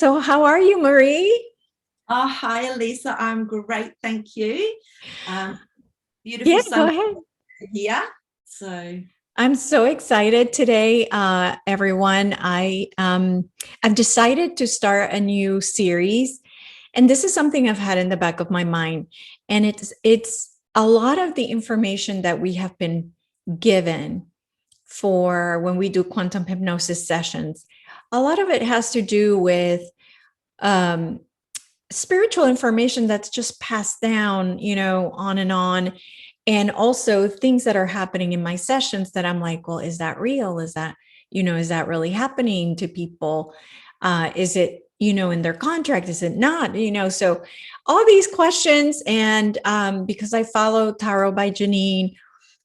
So how are you, Marie? Oh, hi, Elisa. I'm great. Thank you. Beautiful Yeah, go sun ahead. here. So, I'm so excited today, everyone. I've decided to start a new series, and this is something I've had in the back of my mind. And it's a lot of the information that we have been given for when we do quantum hypnosis sessions. A lot of it has to do with um, spiritual information that's just passed down, on and on. And also things that are happening in my sessions that I'm like, well, is that real? Is that really happening to people? Is it, in their contract? Is it not? So all these questions. And because I follow Tarot by Janine,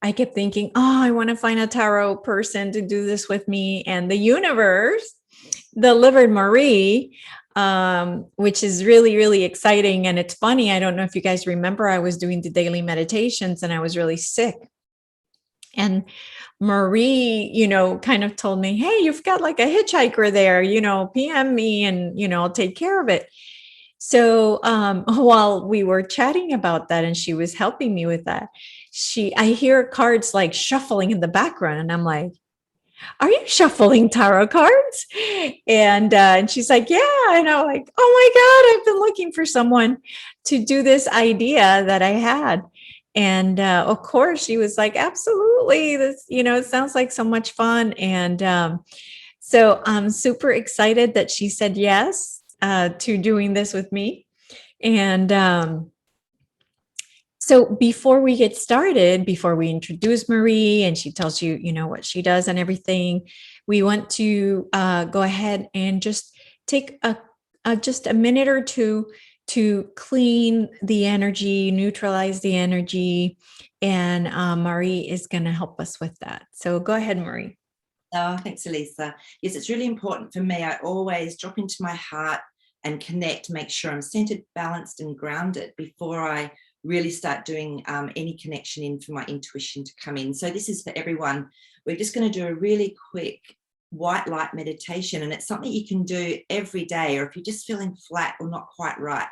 I kept thinking, oh, I want to find a tarot person to do this with me. And the universe delivered Marie, which is really, really exciting. And it's funny. I don't know if you guys remember, I was doing the daily meditations and I was really sick. And Marie, kind of told me, hey, you've got like a hitchhiker there, PM me and, I'll take care of it. So while we were chatting about that and she was helping me with that, I hear cards like shuffling in the background. And I'm like, are you shuffling tarot cards? And she's like, yeah. And I'm like, oh my God, I've been looking for someone to do this idea that I had. And of course, she was like, absolutely. This, it sounds like so much fun. And so I'm super excited that she said yes to doing this with me. And so before we get started, before we introduce Marie and she tells you, what she does and everything, we want to go ahead and just take just a minute or two to clean the energy, neutralize the energy. And Marie is going to help us with that. So go ahead, Marie. oh, thanks, Elisa. Yes, it's really important for me. I always drop into my heart and connect, make sure I'm centered, balanced, and grounded before I really start doing any connection in for my intuition to come in. So this is for everyone. We're just going to do a really quick white light meditation, and it's something you can do every day, or if you're just feeling flat or not quite right.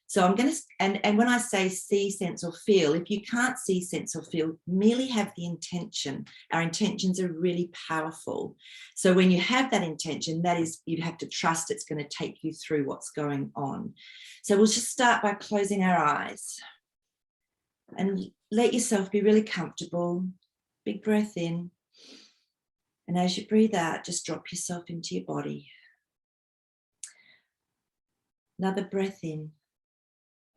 So I'm going to, and when I say see, sense, or feel, if you can't see, sense, or feel, merely have the intention. Our intentions are really powerful. So when you have that intention, that is, you have to trust it's going to take you through what's going on. So we'll just start by closing our eyes and let yourself be really comfortable. Big breath in. And as you breathe out, just drop yourself into your body. Another breath in.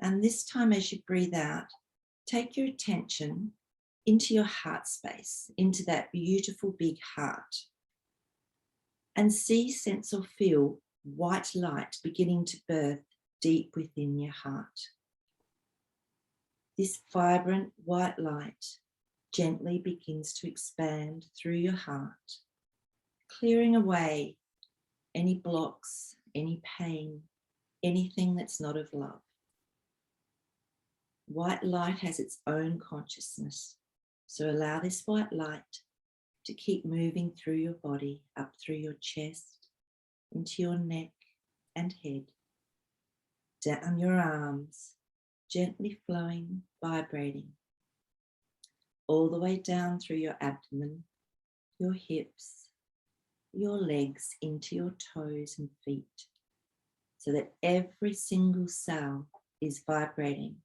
And this time, as you breathe out, take your attention into your heart space, into that beautiful big heart. And see, sense, or feel white light beginning to birth deep within your heart. This vibrant white light gently begins to expand through your heart, clearing away any blocks, any pain, anything that's not of love. White light has its own consciousness, so allow this white light to keep moving through your body, up through your chest, into your neck and head, down your arms, gently flowing, vibrating, all the way down through your abdomen, your hips, your legs, into your toes and feet, so that every single cell is vibrating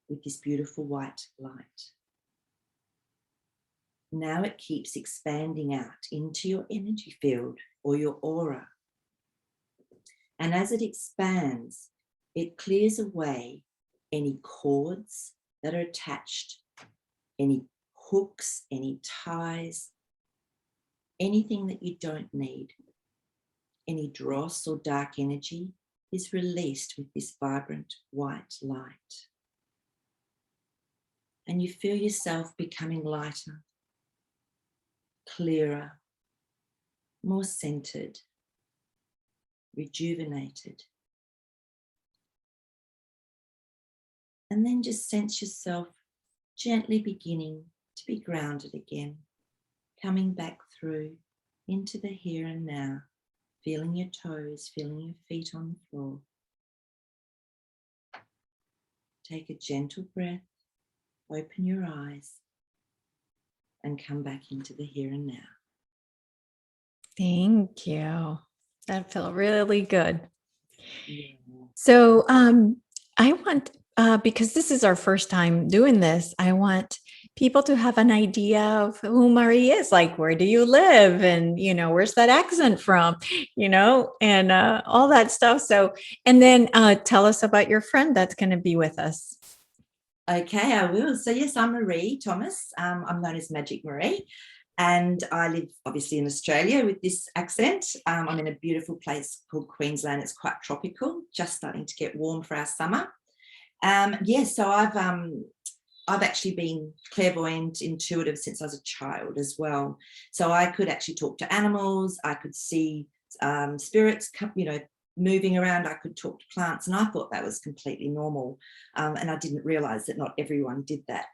with this beautiful white light. Now it keeps expanding out into your energy field or your aura. And as it expands, it clears away any cords that are attached, any hooks, any ties, anything that you don't need. Any dross or dark energy is released with this vibrant white light. And you feel yourself becoming lighter, clearer, more centered, rejuvenated. And then just sense yourself gently beginning to be grounded again, coming back through into the here and now, feeling your toes, feeling your feet on the floor. Take a gentle breath, open your eyes, and come back into the here and now. Thank you. That felt really good. Yeah. So I want, because this is our first time doing this, I want people to have an idea of who Maree is. Like, where do you live? And, where's that accent from? And all that stuff. So, and then tell us about your friend that's going to be with us. Okay, I will. So yes, I'm Maree Thomas. I'm known as Magic Maree. And I live obviously in Australia with this accent. I'm in a beautiful place called Queensland. It's quite tropical, just starting to get warm for our summer. So I've actually been clairvoyant, intuitive since I was a child as well. So I could actually talk to animals. I could see spirits, moving around. I could talk to plants, and I thought that was completely normal. And I didn't realize that not everyone did that.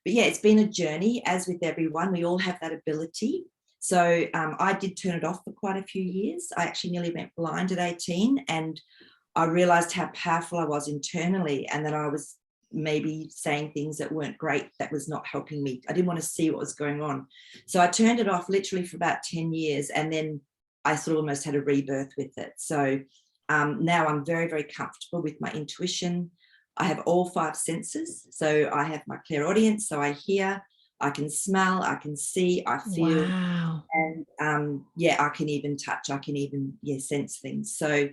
But yeah, it's been a journey, as with everyone. We all have that ability. So I did turn it off for quite a few years. I actually nearly went blind at 18, and I realized how powerful I was internally, and that I was maybe saying things that weren't great, that was not helping me. I didn't want to see what was going on. So I turned it off literally for about 10 years, and then I sort of almost had a rebirth with it. So now I'm very, very comfortable with my intuition. I have all 5 senses. So I have my clairaudience, so I hear, I can smell, I can see, I feel. Wow. And I can even touch, I can even sense things. So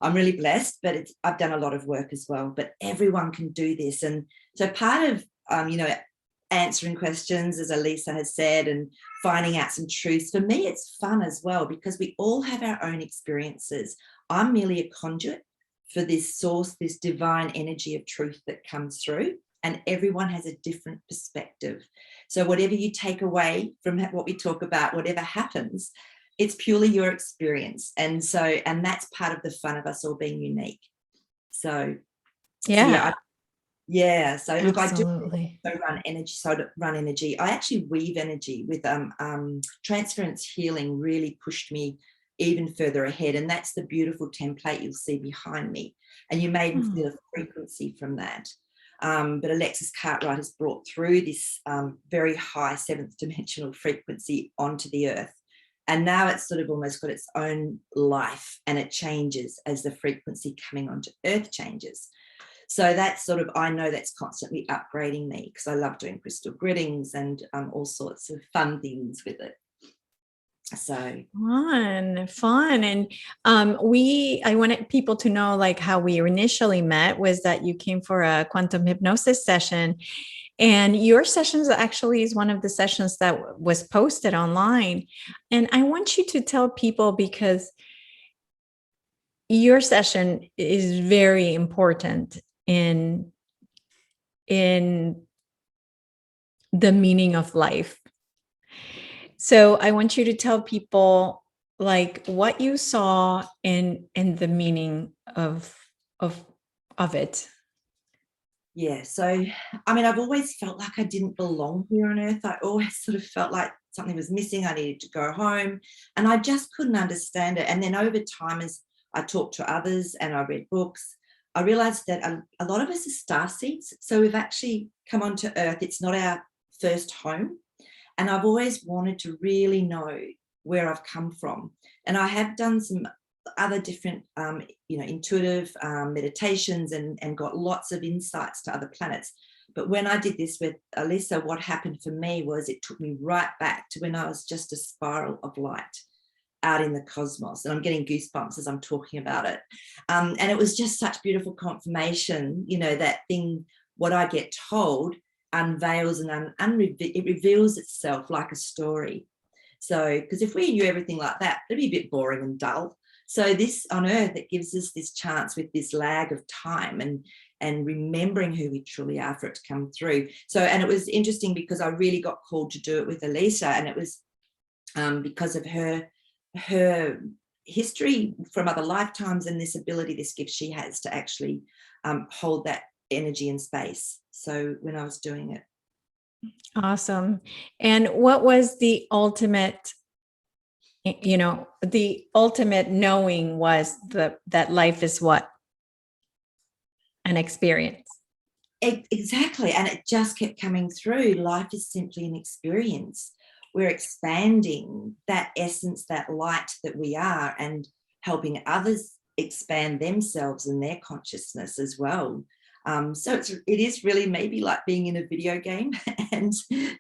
I'm really blessed, but I've done a lot of work as well. But everyone can do this. And so part of answering questions, as Elisa has said, and finding out some truths, for me it's fun as well, because we all have our own experiences. I'm merely a conduit for this source, this divine energy of truth that comes through, and everyone has a different perspective. So whatever you take away from what we talk about, whatever happens, it's purely your experience. And that's part of the fun of us all being unique. So look, Absolutely. I run energy. I actually weave energy with transference healing. Really pushed me even further ahead, and that's the beautiful template you'll see behind me. And you may even feel a frequency from that. But Alexis Cartwright has brought through this very high 7th dimensional frequency onto the earth. And now it's sort of almost got its own life, and it changes as the frequency coming onto earth changes. So that's sort of, I know that's constantly upgrading me, because I love doing crystal grittings and all sorts of fun things with it. So fun. And I wanted people to know, like, how we initially met was that you came for a quantum hypnosis session, and your sessions actually is one of the sessions that was posted online. And I want you to tell people, because your session is very important in the meaning of life. So I want you to tell people, like, what you saw and the meaning of it. Yeah. So, I mean, I've always felt like I didn't belong here on earth. I always sort of felt like something was missing. I needed to go home, and I just couldn't understand it. And then over time, as I talked to others and I read books, I realized that a lot of us are star seeds. So we've actually come onto earth. It's not our first home. And I've always wanted to really know where I've come from. And I have done some other different, intuitive meditations and got lots of insights to other planets. But when I did this with Elisa, what happened for me was it took me right back to when I was just a spiral of light out in the cosmos. And I'm getting goosebumps as I'm talking about it. And it was just such beautiful confirmation, that thing, what I get told unveils and it reveals itself like a story. So, because if we knew everything like that, it'd be a bit boring and dull. So this on earth, it gives us this chance with this lag of time and remembering who we truly are for it to come through. So, and it was interesting because I really got called to do it with Elisa, and it was because of her history from other lifetimes and this ability, this gift she has to actually hold that energy and space. So when I was doing it. Awesome. And what was the ultimate you know, the ultimate knowing was that life is what? An experience. Exactly. And it just kept coming through. Life is simply an experience. We're expanding that essence, that light that we are, and helping others expand themselves and their consciousness as well. So it is really maybe like being in a video game and,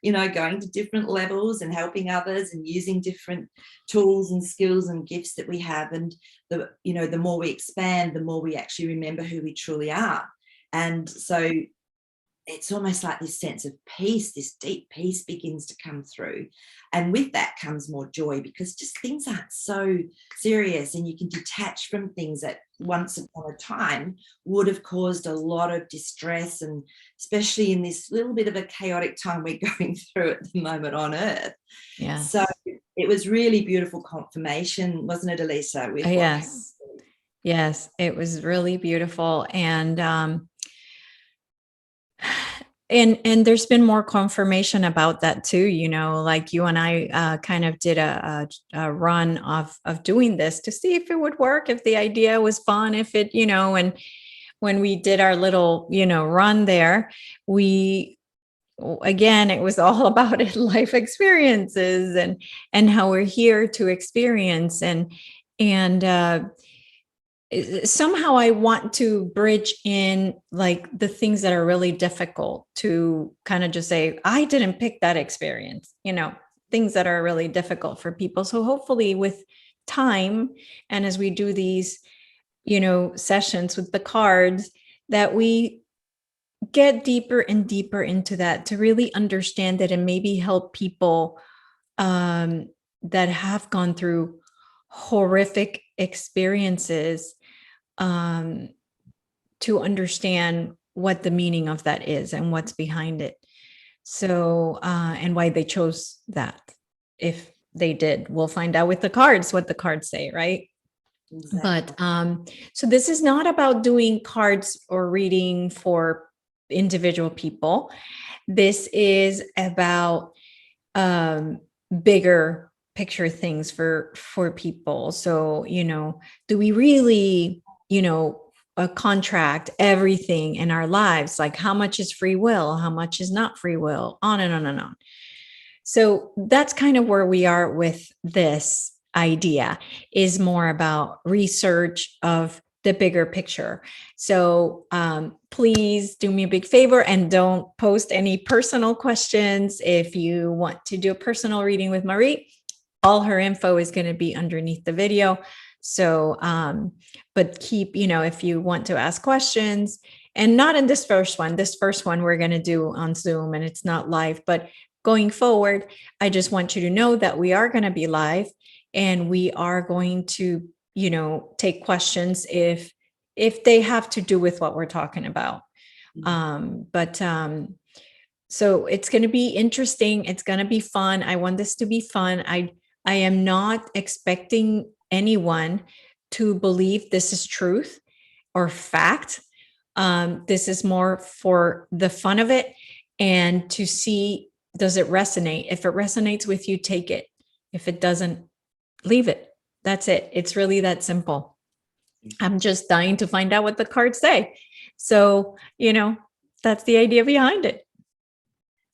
you know, going to different levels and helping others and using different tools and skills and gifts that we have. And the more we expand, the more we actually remember who we truly are. And so it's almost like this sense of peace, this deep peace begins to come through. And with that comes more joy, because just things aren't so serious, and you can detach from things that once upon a time would have caused a lot of distress, and especially in this little bit of a chaotic time we're going through at the moment on Earth. Yes. So it was really beautiful confirmation, wasn't it, Elisa? With yes. Yes, it was really beautiful. And there's been more confirmation about that too, you know, like you and I kind of did a run of doing this to see if it would work, if the idea was fun, if it, you know. And when we did our little, you know, run there, again, it was all about it, life experiences and how we're here to experience. And somehow I want to bridge in like the things that are really difficult, to kind of just say, I didn't pick that experience, you know, things that are really difficult for people. So hopefully with time, and as we do these, you know, sessions with the cards, that we get deeper and deeper into that, to really understand it and maybe help people that have gone through horrific experiences, to understand what the meaning of that is and what's behind it. So, and why they chose that. If they did, we'll find out with the cards what the cards say, right? Exactly. But so this is not about doing cards or reading for individual people. This is about bigger picture things for people. So, you know, do we really, you know, contract everything in our lives? Like, how much is free will? How much is not free will? On and on and on. So that's kind of where we are with this idea, is more about research of the bigger picture. So please do me a big favor and don't post any personal questions. If you want to do a personal reading with Maree, all her info is going to be underneath the video. So, but keep, you know, if you want to ask questions, and not in this first one we're going to do on Zoom and it's not live, but going forward, I just want you to know that we are going to be live, and we are going to, you know, take questions if they have to do with what we're talking about. So it's going to be interesting. It's going to be fun. I want this to be fun. I am not expecting anyone to believe this is truth or fact. This is more for the fun of it, and to see, does it resonate? If it resonates with you, take it. If it doesn't, leave it. That's it. It's really that simple. I'm just dying to find out what the cards say. So, you know, that's the idea behind it.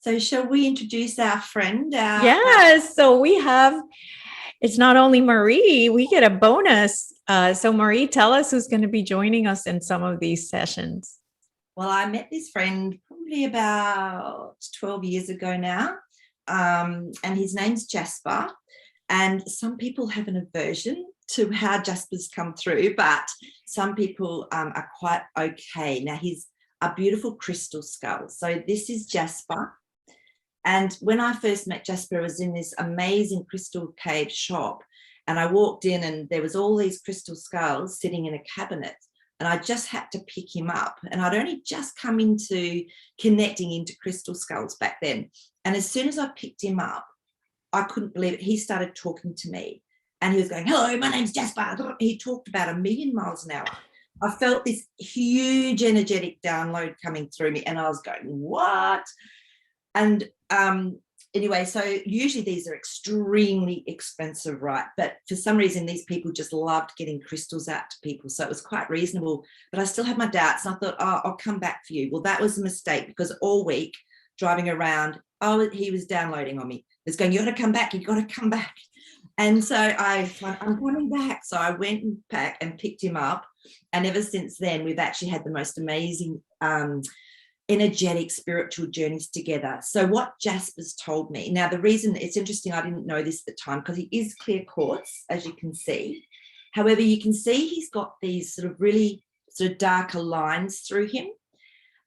So shall we introduce our friend? Yes. So we have, it's not only Maree, we get a bonus. So Maree, tell us who's going to be joining us in some of these sessions. Well, I met this friend probably about 12 years ago now, and his name's Jasper. And some people have an aversion to how Jasper's come through, but some people are quite okay. Now, he's a beautiful crystal skull. So this is Jasper. And when I first met Jasper, I was in this amazing crystal cave shop, and I walked in and there was all these crystal skulls sitting in a cabinet, and I just had to pick him up. And I'd only just come into connecting into crystal skulls back then. And as soon as I picked him up, I couldn't believe it. He started talking to me, and he was going, hello, my name's Jasper. He talked about 1,000,000 miles an hour. I felt this huge energetic download coming through me, and I was going, what? And anyway, so usually these are extremely expensive, right? But for some reason, these people just loved getting crystals out to people. So it was quite reasonable, but I still had my doubts. And I thought, oh, I'll come back for you. Well, that was a mistake, because all week driving around, he was downloading on me. He's going, you got to come back. You got to come back. And so I'm coming back. So I went back and picked him up. And ever since then, we've actually had the most amazing energetic spiritual journeys together. So what Jasper's told me, now the reason it's interesting, I didn't know this at the time, because he is clear quartz, as you can see. However, you can see he's got these sort of really sort of darker lines through him.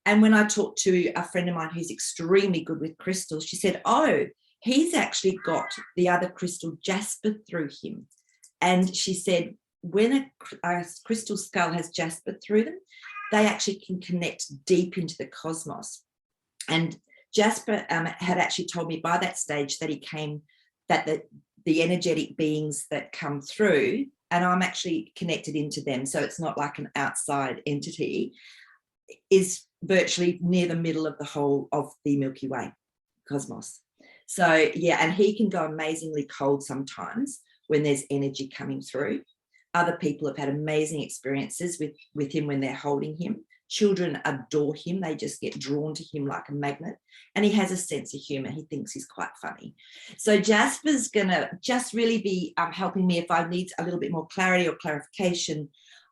And when I talked to a friend of mine who's extremely good with crystals, she said, oh, he's actually got the other crystal Jasper through him. And she said, when a crystal skull has Jasper through them, they actually can connect deep into the cosmos. And Jasper had actually told me by that stage that the energetic beings that come through, and I'm actually connected into them, so it's not like an outside entity, is virtually near the middle of the whole of the Milky Way cosmos. So yeah, and he can go amazingly cold sometimes when there's energy coming through. Other people have had amazing experiences with him when they're holding him. Children adore him. They just get drawn to him like a magnet. And he has a sense of humor. He thinks he's quite funny. So Jasper's going to just really be helping me if I need a little bit more clarity or clarification.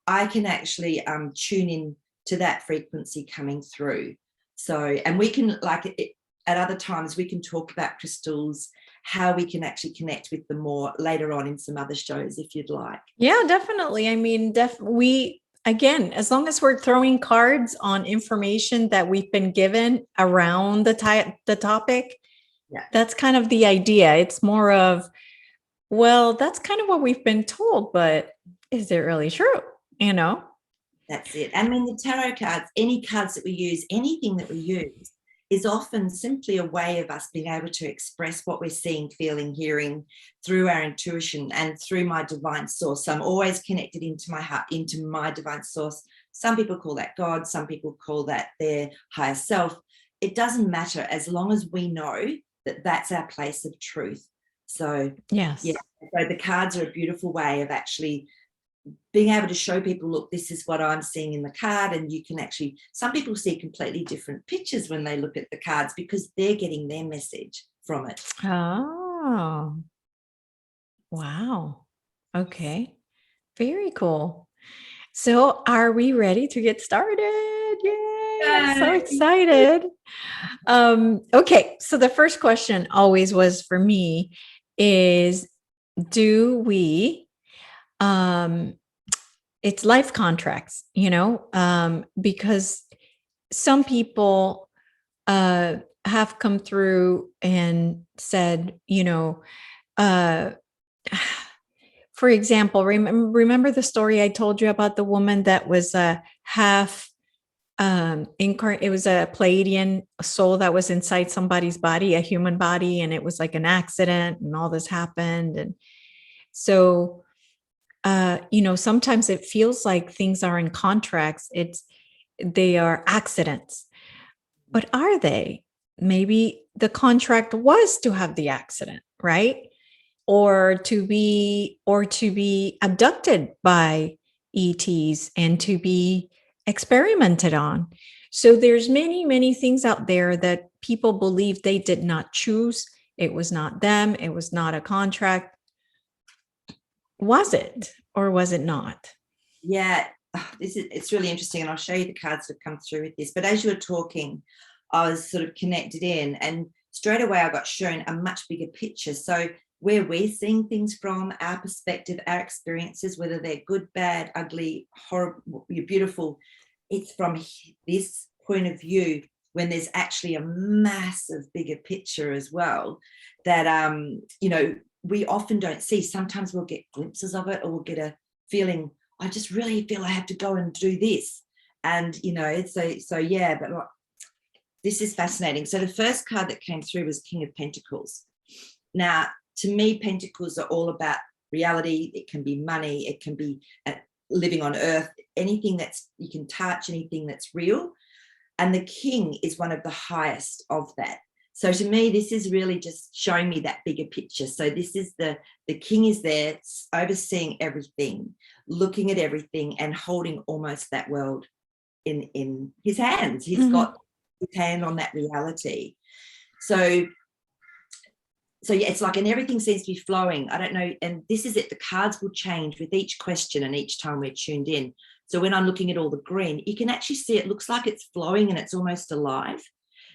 I can actually tune in to that frequency coming through. So, and we can, at other times, we can talk about crystals, how we can actually connect with them more later on in some other shows, if you'd like. Yeah, definitely. I mean, again, as long as we're throwing cards on information that we've been given around the topic, yeah, that's kind of the idea. It's more of, well, that's kind of what we've been told, but is it really true? That's it. I mean, the tarot cards, any cards that we use, anything that we use, is often simply a way of us being able to express what we're seeing, feeling, hearing through our intuition and through my divine source. So I'm always connected into my heart, into my divine source. Some people call that God. Some people call that their higher self. It doesn't matter as long as we know that that's our place of truth. So yes, yeah, so the cards are a beautiful way of actually being able to show people, look, this is what I'm seeing in the card. And you can actually, some people see completely different pictures when they look at the cards because they're getting their message from it. Oh, wow. Okay. Very cool. So are we ready to get started? Yay, I'm so excited. Okay, so the first question always was for me is, do we it's life contracts, because some people have come through and said, for example, remember the story I told you about the woman that was half it was a Pleiadian soul that was inside somebody's body, a human body, and it was like an accident and all this happened. And so sometimes it feels like things are in contracts. They are accidents, but are they? Maybe the contract was to have the accident, right? Or to be abducted by ETs and to be experimented on. So there's many, many things out there that people believe they did not choose. It was not them. It was not a contract. Was it, or was it not? Yeah, it's really interesting. And I'll show you the cards that have come through with this. But as you were talking, I was sort of connected in, and straight away I got shown a much bigger picture. So where we're seeing things from, our perspective, our experiences, whether they're good, bad, ugly, horrible, beautiful, it's from this point of view when there's actually a massive bigger picture as well that, we often don't see. Sometimes we'll get glimpses of it, or we'll get a feeling, I just really feel I have to go and do this. And, so yeah, but this is fascinating. So the first card that came through was King of Pentacles. Now, to me, Pentacles are all about reality. It can be money. It can be living on earth, anything that's you can touch, anything that's real. And the King is one of the highest of that. So to me, this is really just showing me that bigger picture. So this is the king is there overseeing everything, looking at everything and holding almost that world in his hands. He's got his hand on that reality. So yeah, it's like, and everything seems to be flowing. I don't know. And this is it. The cards will change with each question and each time we're tuned in. So when I'm looking at all the green, you can actually see it looks like it's flowing and it's almost alive.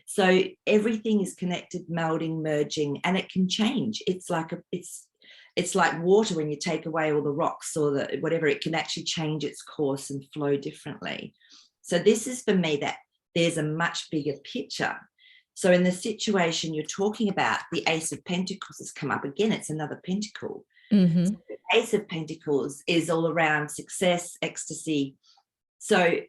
So everything is connected, melding, merging, and it can change. It's like it's like water when you take away all the rocks or the whatever, it can actually change its course and flow differently. So this is for me that there's a much bigger picture. So in the situation you're talking about, the Ace of Pentacles has come up again. It's another pentacle. So the Ace of Pentacles is all around success, ecstasy. So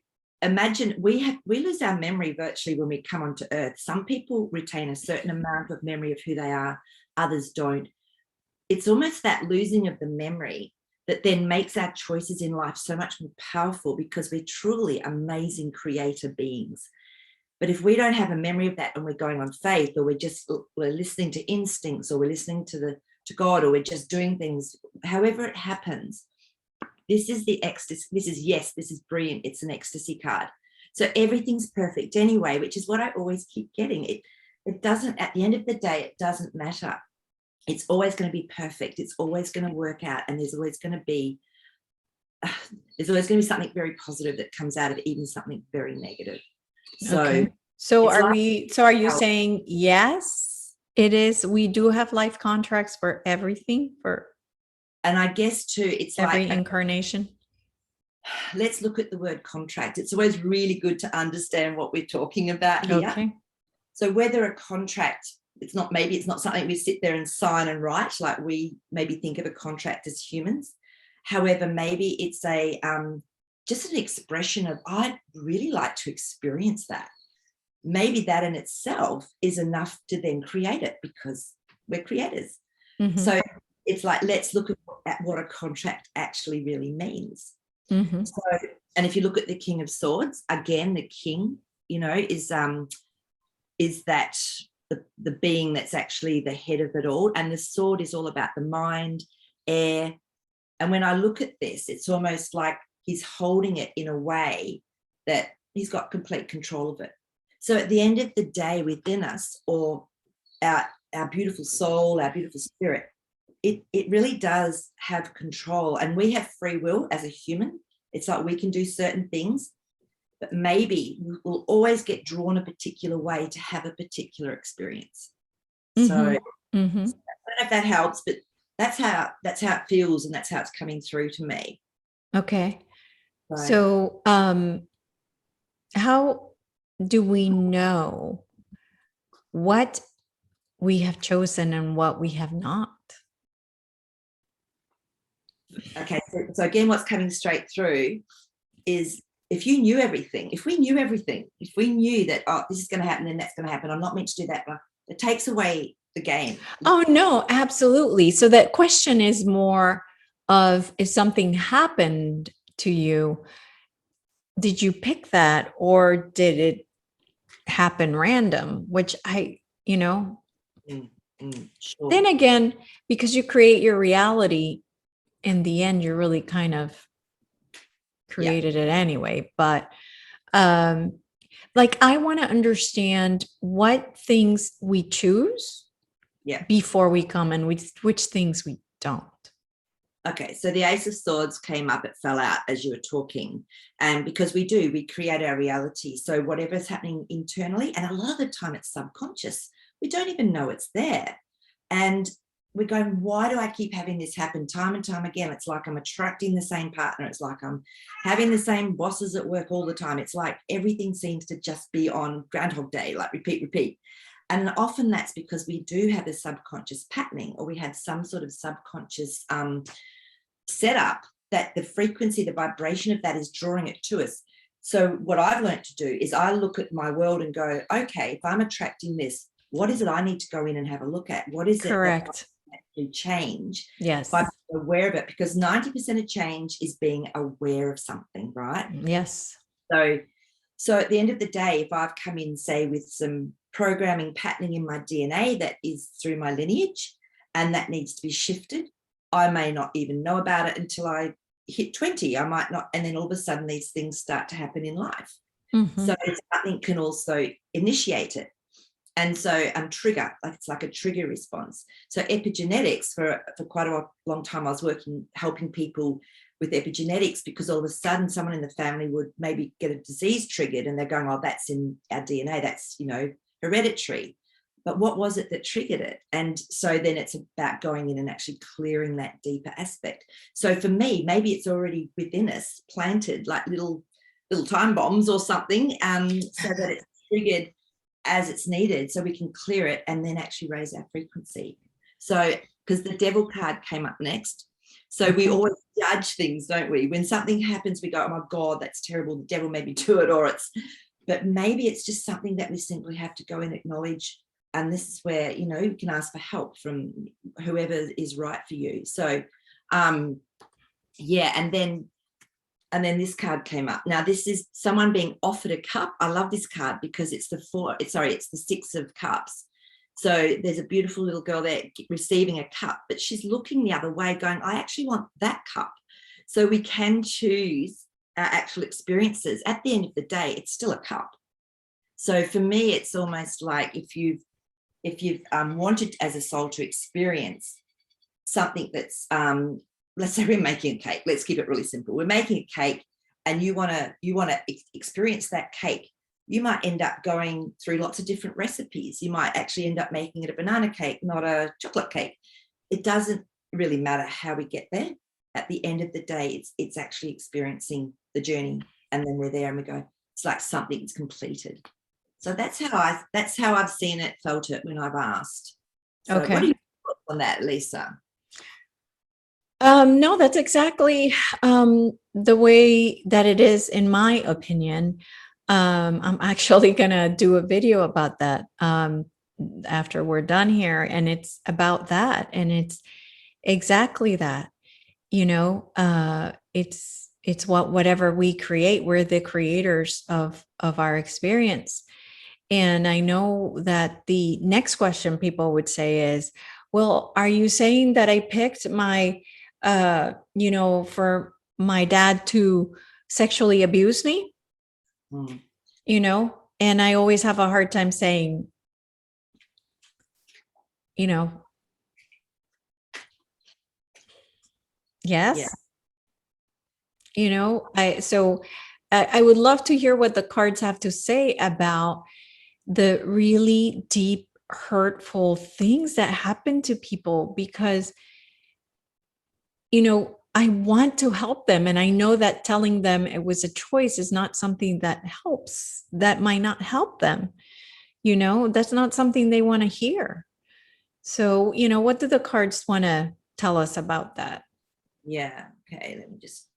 imagine we lose our memory virtually when we come onto earth. Some people retain a certain amount of memory of who they are, others don't. It's almost that losing of the memory that then makes our choices in life so much more powerful, because we're truly amazing creator beings. But if we don't have a memory of that and we're going on faith, or we're listening to instincts, or we're listening to God, or we're just doing things, however it happens, this is the ecstasy. This is brilliant. It's an ecstasy card. So everything's perfect anyway, which is what I always keep getting. It doesn't, at the end of the day, it doesn't matter. It's always going to be perfect. It's always going to work out. And there's always going to be something very positive that comes out of even something very negative. So, okay. So are you saying, yes, it is, we do have life contracts for everything, for and I guess too, it's every like incarnation? Let's look at the word contract. It's always really good to understand what we're talking about here. Okay. So whether a contract, maybe it's not something we sit there and sign and write, like we maybe think of a contract as humans. However, maybe it's just an expression of, I'd really like to experience that. Maybe that in itself is enough to then create it, because we're creators. So it's like, let's look at what a contract actually really means. So, and if you look at the King of Swords, again, the king, is that the being that's actually the head of it all. And the sword is all about the mind, air. And when I look at this, it's almost like he's holding it in a way that he's got complete control of it. So at the end of the day, within us, or our beautiful soul, our beautiful spirit, it really does have control. And we have free will as a human. It's like we can do certain things, but maybe we'll always get drawn a particular way to have a particular experience. So I don't know if that helps, but that's how it feels, and that's how it's coming through to me. Okay. So how do we know what we have chosen and what we have not? Okay, so again, what's coming straight through is, if we knew everything, if we knew that, oh, this is going to happen and that's going to happen, I'm not meant to do that, but it takes away the game. Oh, no, absolutely. So that question is more of, if something happened to you, did you pick that, or did it happen random? Which Sure. Then again, because you create your reality, in the end, you're really kind of created it anyway. But like, I want to understand what things we choose before we come, and which things we don't. Okay, so the Ace of Swords came up, it fell out as you were talking. And because we create our reality. So whatever's happening internally, and a lot of the time it's subconscious, we don't even know it's there. And we're going, why do I keep having this happen time and time again? It's like I'm attracting the same partner. It's like I'm having the same bosses at work all the time. It's like everything seems to just be on Groundhog Day, like repeat. And often that's because we do have a subconscious patterning, or we have some sort of subconscious setup that the frequency, the vibration of that is drawing it to us. So what I've learned to do is I look at my world and go, okay, if I'm attracting this, what is it I need to go in and have a look at? What is Correct. it that I actually change? Yes. If I'm aware of it, because 90% of change is being aware of something, right? Yes. So at the end of the day, if I've come in, say, with some programming, patterning in my DNA that is through my lineage, and that needs to be shifted. I may not even know about it until I hit 20. I might not, and then all of a sudden these things start to happen in life. So something can also initiate it. And so trigger, like it's like a trigger response. So epigenetics, for quite a long time, I was helping people with epigenetics, because all of a sudden someone in the family would maybe get a disease triggered and they're going, oh, that's in our DNA, that's, hereditary. But what was it that triggered it? And so then it's about going in and actually clearing that deeper aspect. So for me, maybe it's already within us, planted like little time bombs or something, so that it's triggered as it's needed, so we can clear it and then actually raise our frequency. So, because the devil card came up next. So we always judge things, don't we? When something happens, we go, oh my God, that's terrible. The devil made me do it. But maybe it's just something that we simply have to go and acknowledge. And this is where, you can ask for help from whoever is right for you. So, yeah. And then this card came up. Now, this is someone being offered a cup. I love this card because it's the 6 of cups. So there's a beautiful little girl there receiving a cup, but she's looking the other way going, I actually want that cup. So we can choose our actual experiences. At the end of the day, it's still a cup. So for me, it's almost like if you've wanted as a soul to experience something that's, let's say we're making a cake. Let's keep it really simple. We're making a cake and you want to experience that cake. You might end up going through lots of different recipes. You might actually end up making it a banana cake, not a chocolate cake. It doesn't really matter how we get there. At the end of the day, it's actually experiencing the journey, and then we're there and we go, it's like something's completed. So that's how I've seen it, felt it when I've asked. So Okay. What do you think on that, Lisa? No, that's exactly the way that it is, in my opinion. I'm actually gonna do a video about that after we're done here, and it's about that, and it's exactly that. It's whatever we create, we're the creators of our experience. And I know that the next question people would say is, well, are you saying that I picked my for my dad to sexually abuse me? And I always have a hard time saying, yes. Yeah. I would love to hear what the cards have to say about the really deep, hurtful things that happen to people, because I want to help them. And I know that telling them it was a choice is not something that helps, that might not help them. That's not something they want to hear. So, what do the cards want to tell us about that? Yeah. Okay. Let me just.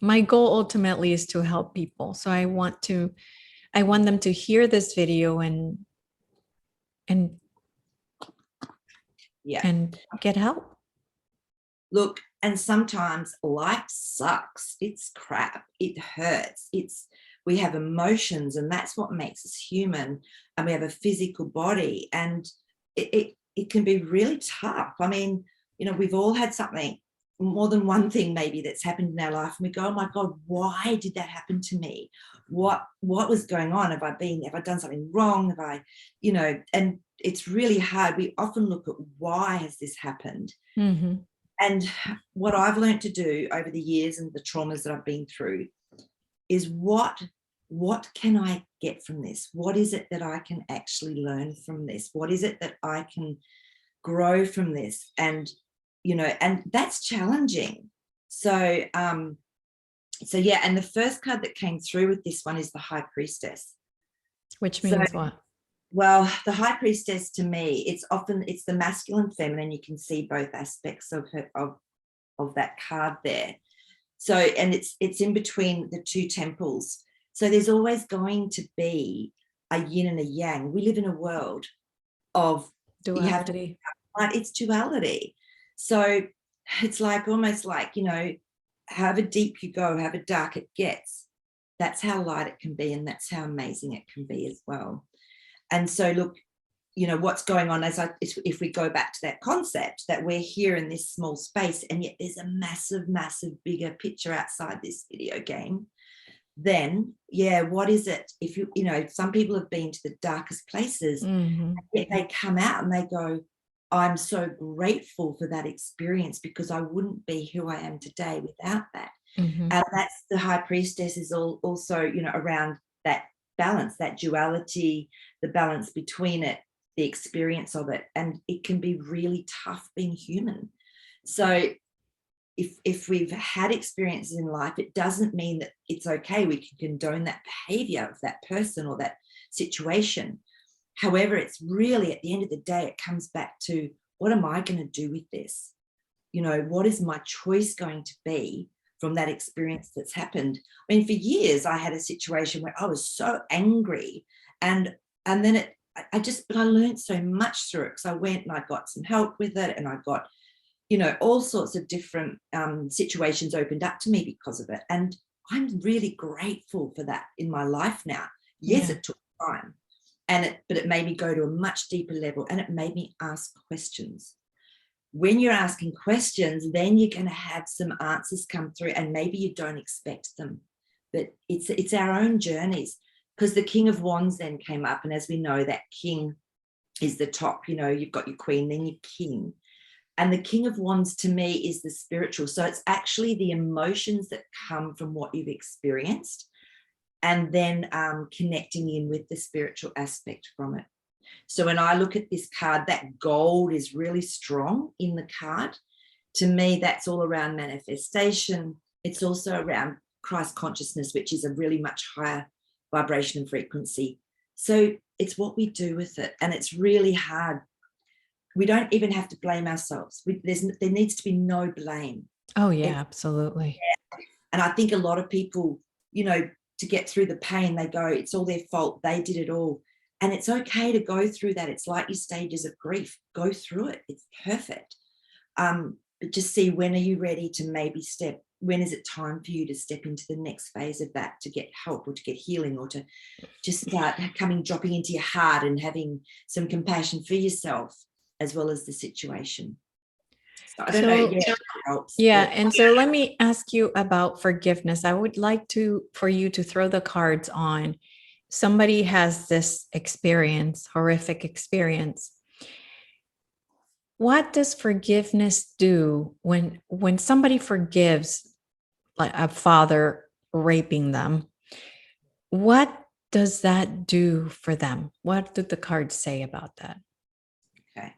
My goal ultimately is to help people. So I want them to hear this video and get help. Look, and sometimes life sucks. It's crap. It hurts. We have emotions, and that's what makes us human. And we have a physical body, and it can be really tough. I mean, we've all had something, more than one thing maybe, that's happened in our life, and we go, oh my God, why did that happen to me? What was going on? Have I done something wrong? Have I, and it's really hard. We often look at why has this happened? Mm-hmm. And what I've learned to do over the years and the traumas that I've been through is what can I get from this? What is it that I can actually learn from this? What is it that I can grow from this? And, and that's challenging. So yeah. And the first card that came through with this one is the High Priestess. Which means what? Well, the High Priestess, to me, it's the masculine, feminine. You can see both aspects of that card there. So, and it's in between the two temples. So there's always going to be a yin and a yang. We live in a world of duality. It's duality. So it's almost like, however deep you go, however dark it gets, that's how light it can be, and that's how amazing it can be as well. And so look, what's going on if we go back to that concept that we're here in this small space, and yet there's a massive, massive bigger picture outside this video game, then what is it? If some people have been to the darkest places, yet they come out and they go, I'm so grateful for that experience, because I wouldn't be who I am today without that. And that's the high priestess is also, around that balance, that duality, the balance between it, the experience of it. And it can be really tough being human. So if we've had experiences in life, it doesn't mean that it's okay. We can condone that behavior of that person or that situation. However, it's really, at the end of the day, it comes back to, what am I going to do with this? What is my choice going to be from that experience that's happened? I mean, for years, I had a situation where I was so angry, and then I learned so much through it, because I went and I got some help with it, and I got, all sorts of different situations opened up to me because of it. And I'm really grateful for that in my life now. Yes, it took time, but it made me go to a much deeper level, and it made me ask questions. When you're asking questions, then you're going to have some answers come through, and maybe you don't expect them. But it's our own journeys, because the King of Wands then came up, and as we know, that king is the top. You've got your queen, then your king. And the King of Wands, to me, is the spiritual. So it's actually the emotions that come from what you've experienced, and then connecting in with the spiritual aspect from it. So when I look at this card, that gold is really strong in the card. To me, that's all around manifestation. It's also around Christ consciousness, which is a really much higher vibration and frequency. So it's what we do with it. And it's really hard. We don't even have to blame ourselves. There needs to be no blame. Oh, yeah, absolutely. And I think a lot of people, to get through the pain, they go, it's all their fault. They did it all. And it's okay to go through that. It's like your stages of grief. Go through it. It's perfect. But just see, when are you ready to maybe when is it time for you to step into the next phase of that, to get help or to get healing, or to just start dropping into your heart and having some compassion for yourself as well as the situation. So I don't know. Yeah, it helps. Yeah. And so let me ask you about forgiveness. I would like for you to throw the cards on. Somebody has this experience, horrific experience. What does forgiveness do when somebody forgives, like a father raping them? What does that do for them? What do the cards say about that? Okay.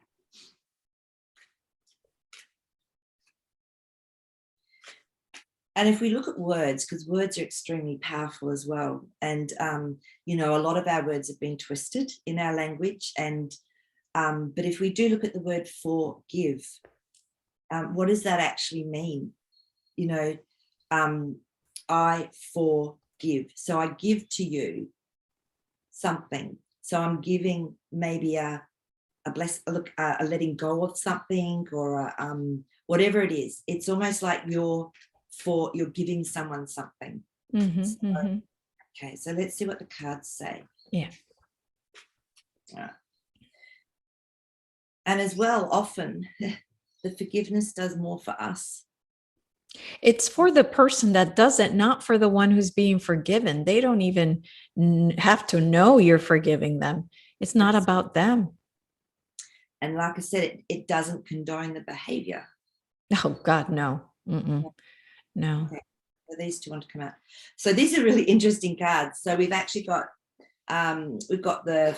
And if we look at words, because words are extremely powerful as well. And, a lot of our words have been twisted in our language. And, but if we do look at the word forgive, what does that actually mean? I forgive. So I give to you something. So I'm giving maybe a letting go of something, or whatever it is. It's almost like you're giving someone something. Okay, so let's see what the cards say. Yeah. And as well, often the forgiveness does more for us. It's for the person that does it, not for the one who's being forgiven. They don't even have to know you're forgiving them. It's not about them. And like I said, it doesn't condone the behavior. Oh, God, no. No. Okay. So these two want to come out. So these are really interesting cards. So we've actually got, that's the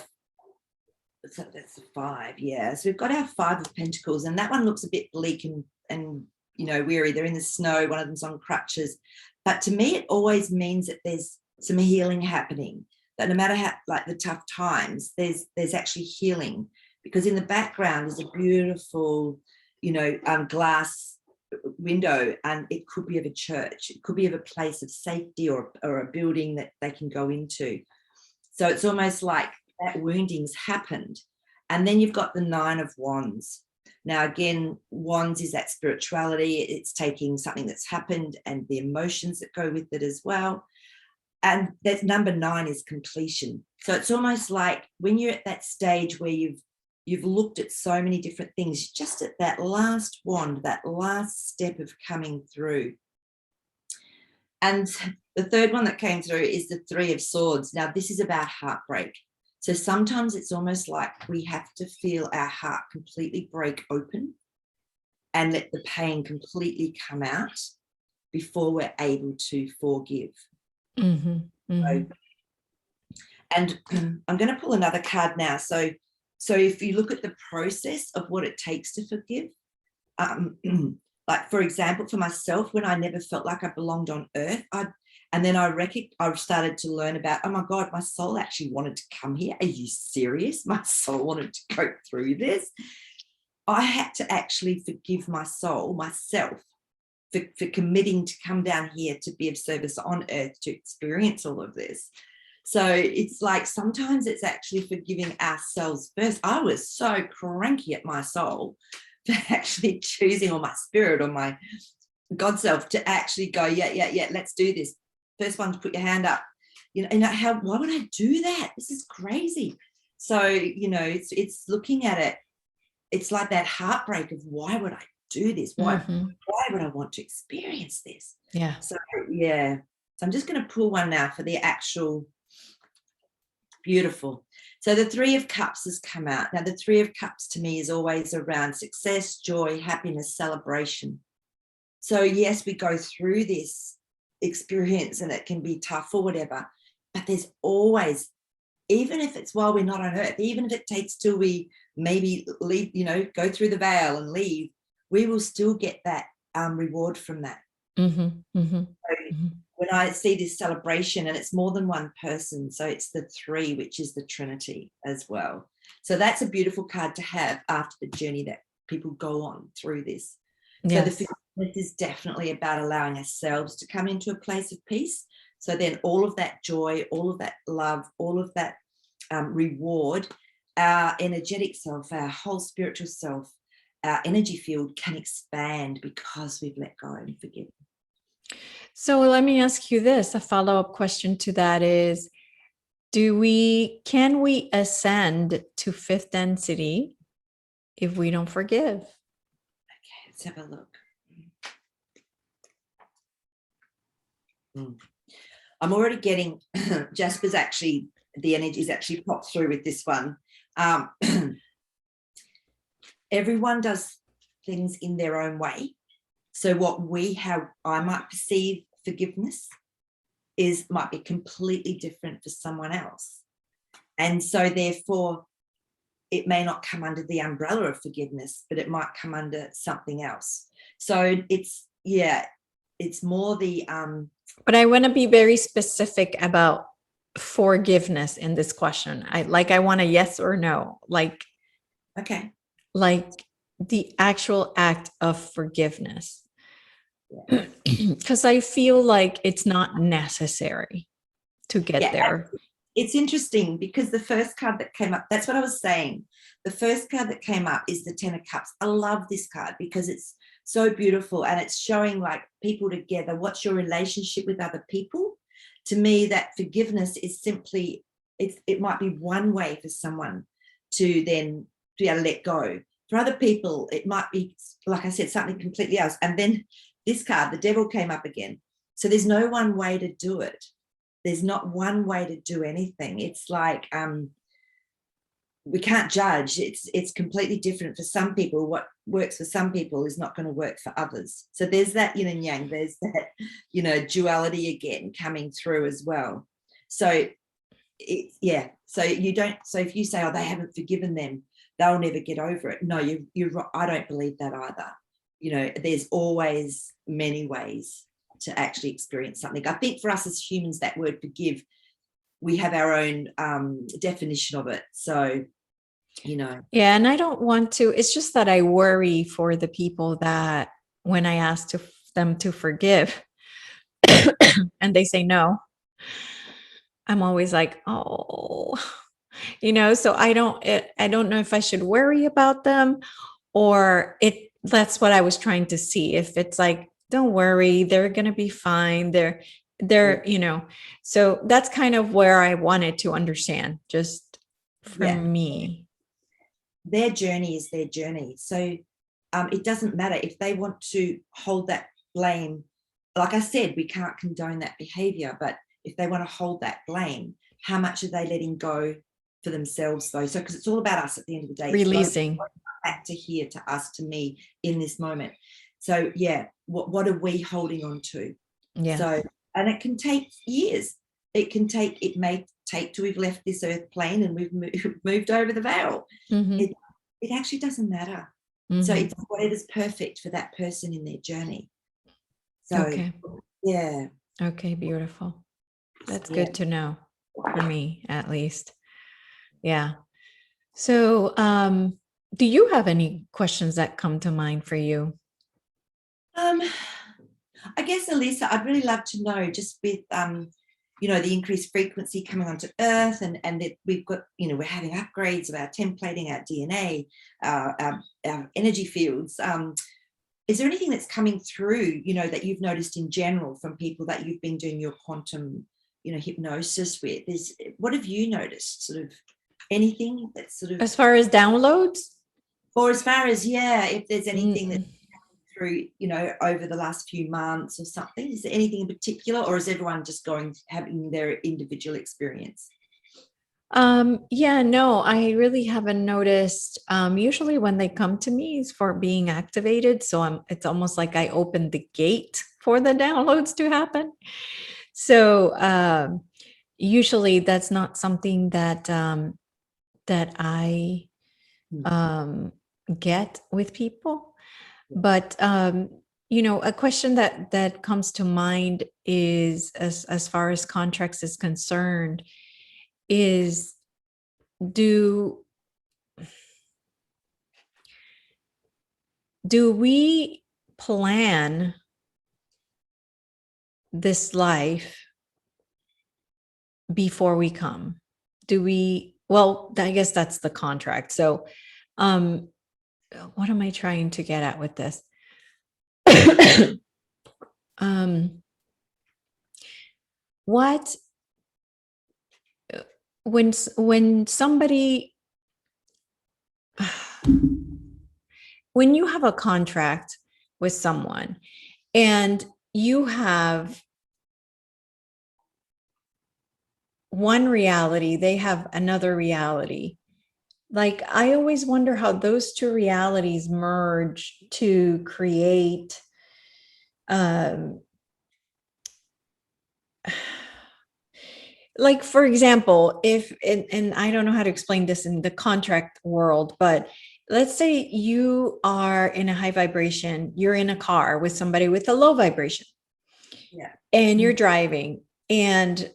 5, yeah. So we've got our 5 of Pentacles, and that one looks a bit bleak and weary. They're in the snow. One of them's on crutches. But to me, it always means that there's some healing happening. That no matter how, like, the tough times, there's actually healing, because in the background is a beautiful, glass window, and it could be of a church. It could be of a place of safety, or a building that they can go into. So it's almost like that wounding's happened. And then you've got the 9 of Wands. Now, again, Wands is that spirituality. It's taking something that's happened and the emotions that go with it as well. And that's number 9 is completion. So it's almost like when you're at that stage where you've looked at so many different things, just at that last wand, that last step of coming through. And the third one that came through is the 3 of Swords. Now, this is about heartbreak. So sometimes it's almost like we have to feel our heart completely break open and let the pain completely come out before we're able to forgive. Mm-hmm. Mm-hmm. And I'm going to pull another card now. So if you look at the process of what it takes to forgive, like, for example, for myself, when I never felt like I belonged on earth, and then I started to learn about, oh my God, my soul actually wanted to come here. Are you serious? My soul wanted to go through this. I had to actually forgive my soul, myself, for committing to come down here to be of service on earth, to experience all of this. So it's like sometimes it's actually forgiving ourselves first. I was so cranky at my soul for actually choosing, or my spirit or my God self, to actually go, yeah, let's do this. First one to put your hand up. Why would I do that? This is crazy. So, it's looking at it. It's like that heartbreak of, why would I do this? Why would I want to experience this? Yeah. So, yeah. So I'm just going to pull one now for the actual beautiful. So the 3 of Cups has come out. Now, the 3 of Cups to me is always around success, joy, happiness, celebration. So yes, we go through this experience and it can be tough or whatever, but there's always, even if it's while we're not on earth, even if it takes till we maybe leave, go through the veil and leave, we will still get that reward from that. Mm-hmm. Mm-hmm. So when I see this celebration, and it's more than one person, so it's the 3, which is the Trinity as well. So that's a beautiful card to have after the journey that people go on through this. Yes. So the forgiveness is definitely about allowing ourselves to come into a place of peace. So then all of that joy, all of that love, all of that reward, our energetic self, our whole spiritual self, our energy field can expand because we've let go and forgiven. So let me ask you this. A follow-up question to that is, can we ascend to 5th density if we don't forgive? Okay, let's have a look. I'm already getting Jasper's actually, the energy's actually popped through with this one. Everyone does things in their own way. So I might perceive forgiveness might be completely different for someone else. And so therefore it may not come under the umbrella of forgiveness, but it might come under something else. So it's more the but I want to be very specific about forgiveness in this question. I want a yes or no, okay, like the actual act of forgiveness. Because I feel like it's not necessary to get there. It's interesting because the first card that came up, that's what I was saying. The first card that came up is the 10 of Cups. I love this card because it's so beautiful and it's showing like people together. What's your relationship with other people? To me, that forgiveness is simply, it might be one way for someone to then be able to let go. For other people, it might be, like I said, something completely else. And then this card, the Devil, came up again. So there's no one way to do it. There's not one way to do anything. It's like we can't judge. It's completely different for some people. What works for some people is not going to work for others. So there's that yin and yang. There's that, duality again coming through as well. So So if you say, oh, they haven't forgiven them, they'll never get over it. No, you're. I don't believe that either. There's always many ways to actually experience something. I think for us as humans, that word forgive, we have our own definition of it. So, Yeah, and I don't want to, it's just that I worry for the people that when I ask them to forgive and they say no, I'm always like, oh, so I don't know if I should worry about them or that's what I was trying to see. If it's like, don't worry, they're going to be fine. They're, so that's kind of where I wanted to understand, just for me. Their journey is their journey. So it doesn't matter if they want to hold that blame. Like I said, we can't condone that behavior, but if they want to hold that blame, how much are they letting go for themselves though? So, because it's all about us at the end of the day. Releasing. Back to here, to us, to me in this moment. So yeah, what are we holding on to? Yeah. So, and it can take years. It may take till we've left this earth plane and we've moved over the veil. Mm-hmm. It actually doesn't matter. Mm-hmm. So it's whatever's perfect for that person in their journey. So okay. Yeah. Okay, beautiful. That's good to know, for me at least. Yeah. So do you have any questions that come to mind for you? I guess, Elisa, I'd really love to know, just with the increased frequency coming onto Earth, and that we've got, we're having upgrades of our templating, our DNA, our energy fields. Is there anything that's coming through, that you've noticed in general from people that you've been doing your quantum, hypnosis with? What have you noticed? Sort of anything that's sort of, as far as downloads, or as far as, if there's anything that's through, over the last few months or something? Is there anything in particular, or is everyone just having their individual experience? No, I really haven't noticed. Usually when they come to me is for being activated. So it's almost like I opened the gate for the downloads to happen. So usually that's not something that I get with people. But a question that comes to mind is, as far as contracts is concerned, is do we plan this life before we come? Well, I guess that's the contract. So what am I trying to get at with this? What when somebody when you have a contract with someone and you have one reality, they have another reality. Like, I always wonder how those two realities merge to create like, for example, if, and I don't know how to explain this in the contract world, but let's say you are in a high vibration, you're in a car with somebody with a low vibration. Yeah. And you're driving, and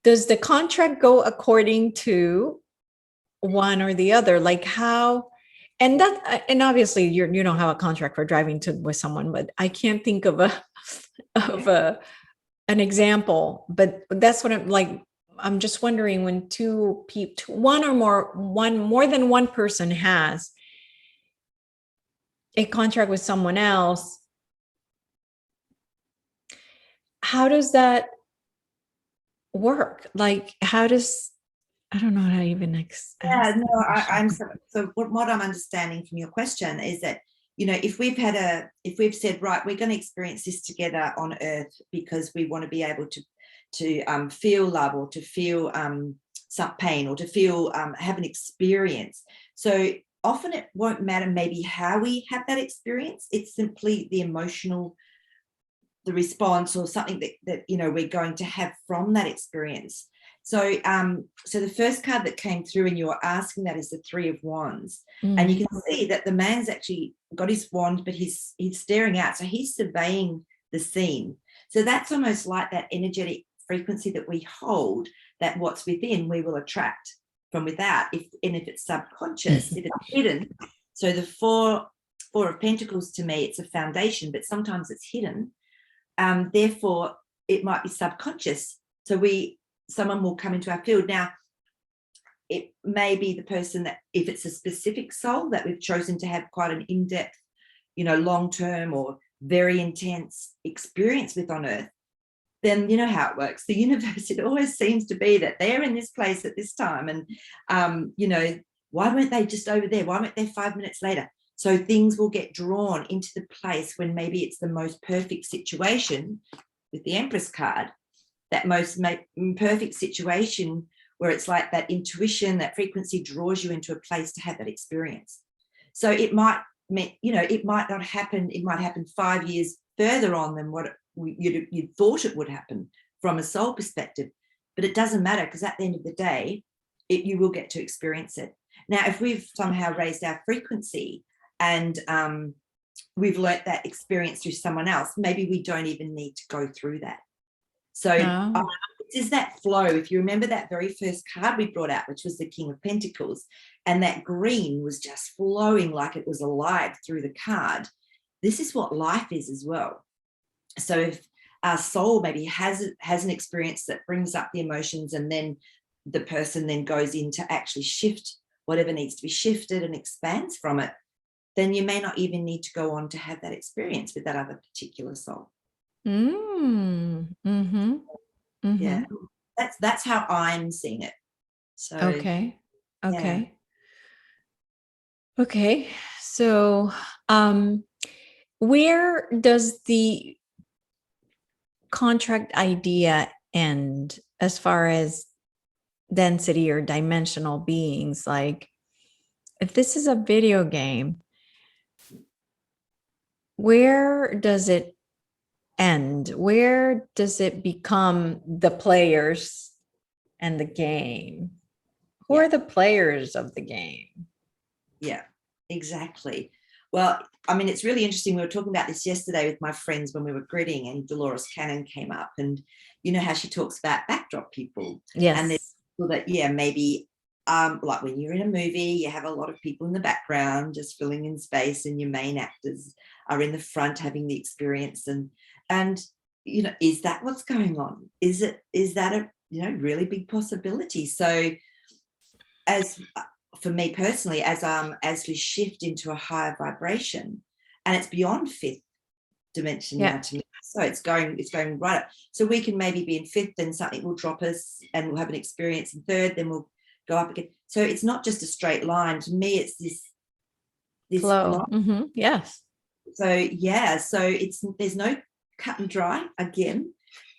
does the contract go according to one or the other? Like, how? And obviously you don't have a contract for driving with someone, but I can't think of an example. But that's what I'm like. I'm just wondering, when two people, more than one person has a contract with someone else, how does that work? Like, I don't know how to even I'm so what I'm understanding from your question is that, if we've said, right, we're going to experience this together on Earth because we want to be able to feel love, or to feel some pain, or to feel have an experience. So often it won't matter maybe how we have that experience. It's simply the emotional, the response, or something that we're going to have from that experience. So so the first card that came through, and you were asking, that is the Three of Wands. And you can see that the man's actually got his wand, but he's staring out, so he's surveying the scene. So that's almost like that energetic frequency that we hold, that what's within we will attract from without, if it's subconscious, if it's hidden. So the Four of Pentacles, to me, it's a foundation, but sometimes it's hidden. Therefore it might be subconscious. So someone will come into our field. Now, it may be the person that, if it's a specific soul that we've chosen to have quite an in-depth, long-term or very intense experience with on earth, then you know how it works. The universe, it always seems to be that they're in this place at this time. And, you know, why weren't they just over there? Why weren't they 5 minutes later? So things will get drawn into the place when maybe it's the most perfect situation with the Empress card, that most perfect situation where it's like that intuition, that frequency draws you into a place to have that experience. So it might, you know, it might not happen. It might happen 5 years further on than what you thought it would happen from a soul perspective, but it doesn't matter, because at the end of the day, you will get to experience it. Now, if we've somehow raised our frequency and we've learnt that experience through someone else, maybe we don't even need to go through that. So is that flow. If you remember that very first card we brought out, which was the King of Pentacles, and that green was just flowing like it was alive through the card, this is what life is as well. So if our soul maybe has an experience that brings up the emotions, and then the person then goes in to actually shift whatever needs to be shifted and expands from it, then you may not even need to go on to have that experience with that other particular soul. Yeah, that's how I'm seeing it. So okay. yeah. Okay. So where does the contract idea end as far as density or dimensional beings? Like, if this is a video game, where does it end? Where does it become the players and the game? Who are the players of the game? Yeah, exactly. Well, I mean, it's really interesting. We were talking about this yesterday with my friends when we were gridding, and Dolores Cannon came up, and you know how she talks about backdrop people. Yes. And there's people that, yeah, maybe like when you're in a movie, you have a lot of people in the background just filling in space, and your main actors are in the front having the experience. And you know, is that what's going on? Is that a, you know, really big possibility? So as for me personally, as we shift into a higher vibration, and it's beyond fifth dimension now to me, so it's going right up. So we can maybe be in fifth, then something will drop us and we'll have an experience in third, then we'll go up again. So it's not just a straight line. To me, it's this flow. Yes. So yeah, so there's no cut and dry again.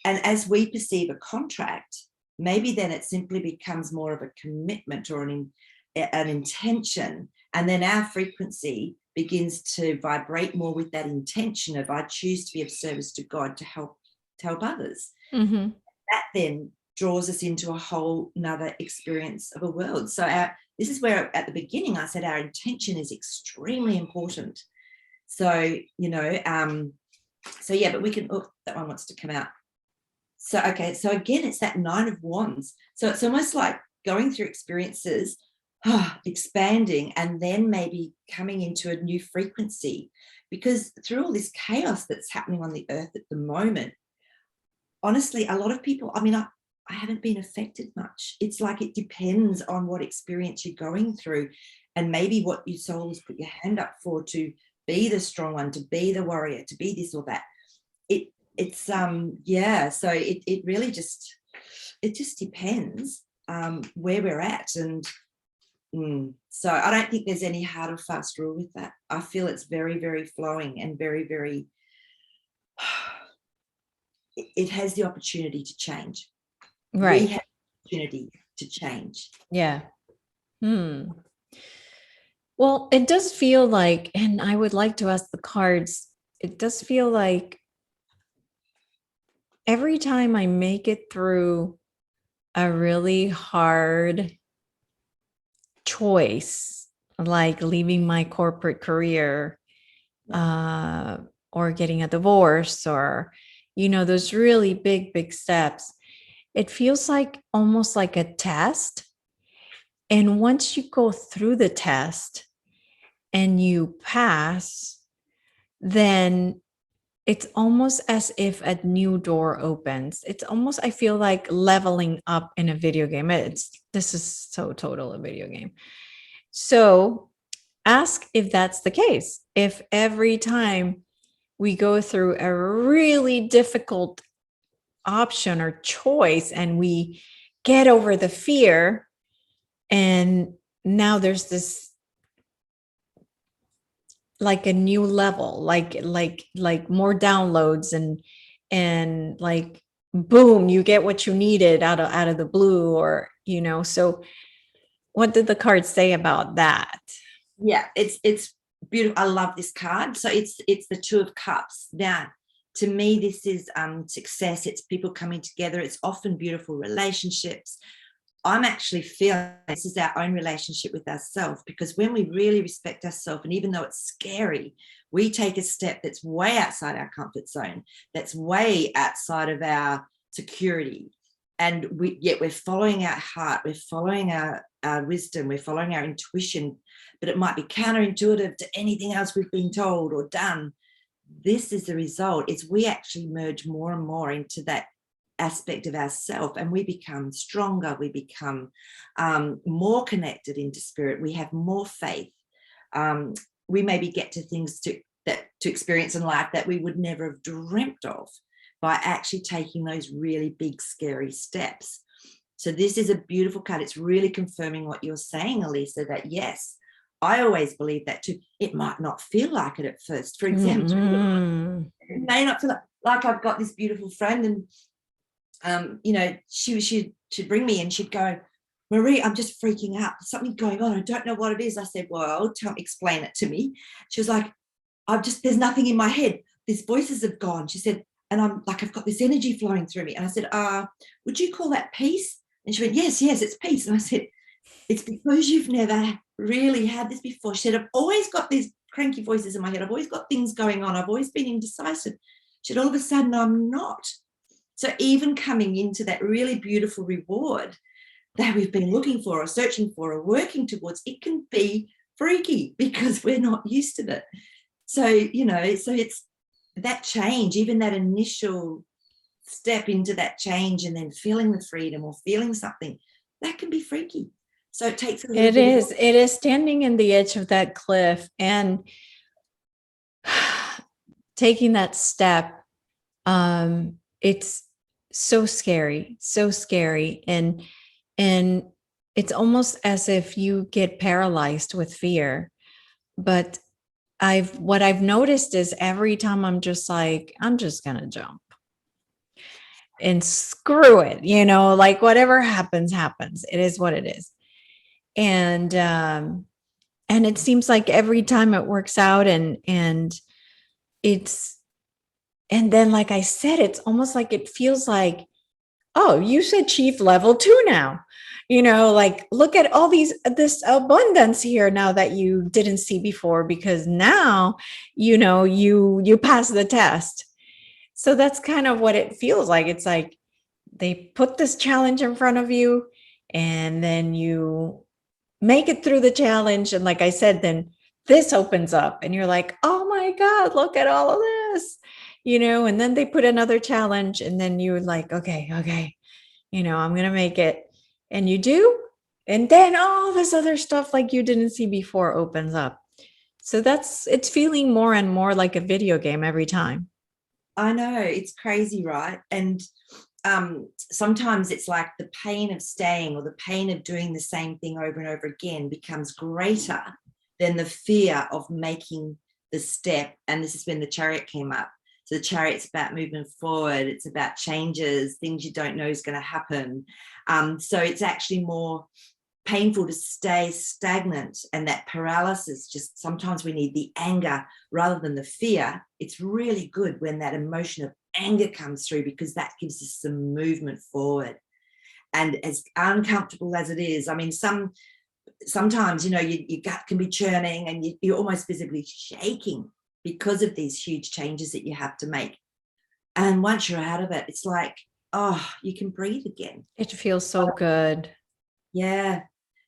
And as we perceive a contract, maybe then it simply becomes more of a commitment or an intention, and then our frequency begins to vibrate more with that intention of, I choose to be of service to God to help others. That then draws us into a whole nother experience of a world. So this is where at the beginning I said our intention is extremely important. So, you know, so yeah, but we can, that one wants to come out. So, okay, so again, it's that Nine of Wands. So it's almost like going through experiences, expanding, and then maybe coming into a new frequency. Because through all this chaos that's happening on the earth at the moment, honestly, a lot of people, I mean, I haven't been affected much. It's like it depends on what experience you're going through, and maybe what your soul has put your hand up for, to be the strong one, to be the warrior, to be this or that. It's yeah, so it really just, it just depends where we're at. And so I don't think there's any hard or fast rule with that. I feel it's very, very flowing and very, very, it has the opportunity to change. Right. We have the opportunity to change. Yeah. Well, it does feel like, and I would like to ask the cards, it does feel like every time I make it through a really hard choice, like leaving my corporate career, or getting a divorce, or, you know, those really big steps, it feels like almost like a test. And once you go through the test and you pass, then it's almost as if a new door opens. It's almost, I feel like leveling up in a video game. This is so total a video game. So ask if that's the case. If every time we go through a really difficult option or choice and we get over the fear, and now there's this like a new level, like more downloads, and like boom, you get what you needed out of the blue, or so what did the card say about that? Yeah, it's beautiful. I love this card. So it's the Two of Cups. Now, to me, this is success. It's people coming together. It's often beautiful relationships. I'm actually feeling this is our own relationship with ourselves, because when we really respect ourselves, and even though it's scary, we take a step that's way outside our comfort zone, that's way outside of our security. And yet we're following our heart, we're following our wisdom, we're following our intuition, but it might be counterintuitive to anything else we've been told or done. This is the result. It's we actually merge more and more into that aspect of ourselves, and we become stronger, we become more connected into spirit, we have more faith, we maybe get to things to experience in life that we would never have dreamt of by actually taking those really big scary steps. So this is a beautiful card. It's really confirming what you're saying, Elisa, that yes, I always believe that too. It might not feel like it at first. For example, it may not feel like I've got this beautiful friend, and she'd bring me and she'd go, Maree, I'm just freaking out. There's something going on. I don't know what it is. I said, well, explain it to me. She was like, there's nothing in my head. These voices have gone. She said, and I'm like, I've got this energy flowing through me. And I said, would you call that peace? And she went, yes, it's peace. And I said, it's because you've never really had this before. She said, I've always got these cranky voices in my head. I've always got things going on. I've always been indecisive. She said, all of a sudden, I'm not. So even coming into that really beautiful reward that we've been looking for or searching for or working towards, it can be freaky because we're not used to it. So, so it's that change, even that initial step into that change and then feeling the freedom or feeling something, that can be freaky. So it takes it is standing in the edge of that cliff and taking that step. It's so scary, and it's almost as if you get paralyzed with fear. But what I've noticed is every time I'm just gonna jump and screw it, like whatever happens, it is what it is. And it seems like every time it works out, and then, like I said, it's almost like it feels like, oh, you said chief level 2 now, like look at all this abundance here now that you didn't see before, because now, you pass the test. So that's kind of what it feels like. It's like they put this challenge in front of you, and then you make it through the challenge. And like I said, then this opens up and you're like, oh my God, look at all of this, and then they put another challenge, and then you're like, okay, I'm going to make it. And you do. And then all this other stuff like you didn't see before opens up. So it's feeling more and more like a video game every time. I know, it's crazy, right? And sometimes it's like the pain of staying or the pain of doing the same thing over and over again becomes greater than the fear of making the step. And this is when the Chariot came up. So the Chariot's about moving forward. It's about changes, things you don't know is going to happen. So it's actually more painful to stay stagnant, and that paralysis, just sometimes we need the anger rather than the fear. It's really good when that emotion of anger comes through, because that gives us some movement forward. And as uncomfortable as it is, I mean, sometimes your gut can be churning and you're almost visibly shaking because of these huge changes that you have to make. And once you're out of it, it's like, oh, you can breathe again. It feels so good. Yeah.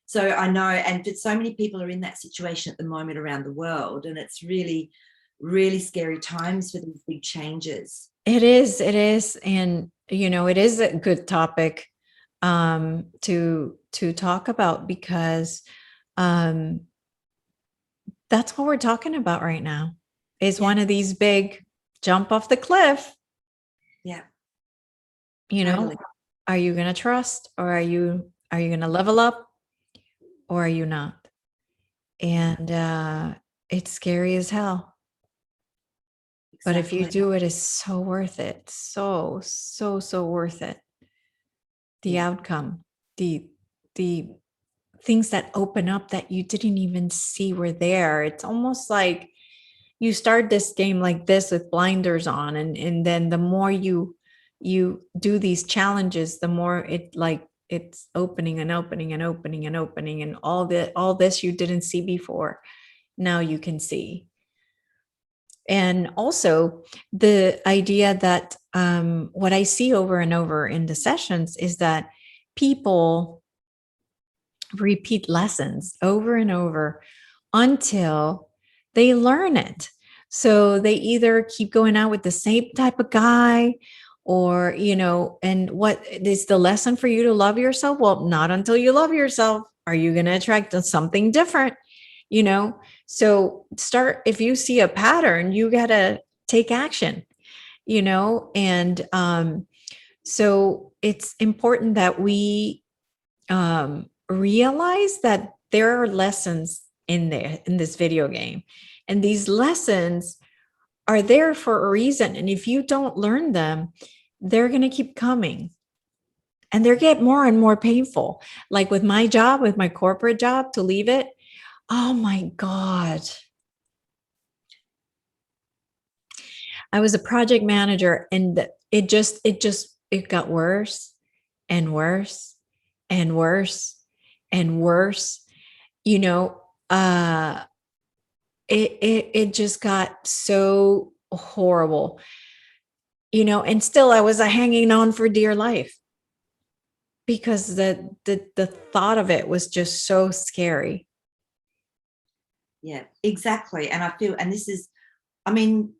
So I know, and so many people are in that situation at the moment around the world, and it's really, really scary times for these big changes. It is. And, it is a good topic to talk about, because that's what we're talking about right now, is one of these big jump off the cliff. Yeah. You know, Totally. are you going to trust, or are you going to level up, or are you not? And it's scary as hell. But if you Exactly. do it, it's so worth it. So, so, so worth it. The Yeah. outcome, the things that open up that you didn't even see were there. It's almost like you start this game like this with blinders on, and then the more you do these challenges, the more it's opening and opening and opening and opening, and all this you didn't see before, now you can see. And also the idea that what I see over and over in the sessions is that people repeat lessons over and over until they learn it. So they either keep going out with the same type of guy, or, and what is the lesson for you to love yourself? Well, not until you love yourself are you going to attract something different, So if you see a pattern, you got to take action, and so it's important that we realize that there are lessons in this video game, and these lessons are there for a reason. And if you don't learn them, they're going to keep coming, and they get more and more painful. Like with my job, with my corporate job, to leave it, oh my God. I was a project manager, and it got worse and worse and worse and worse. It just got so horrible, and still I was hanging on for dear life, because the thought of it was just so scary. Yeah, exactly. And I feel, and this is, I'm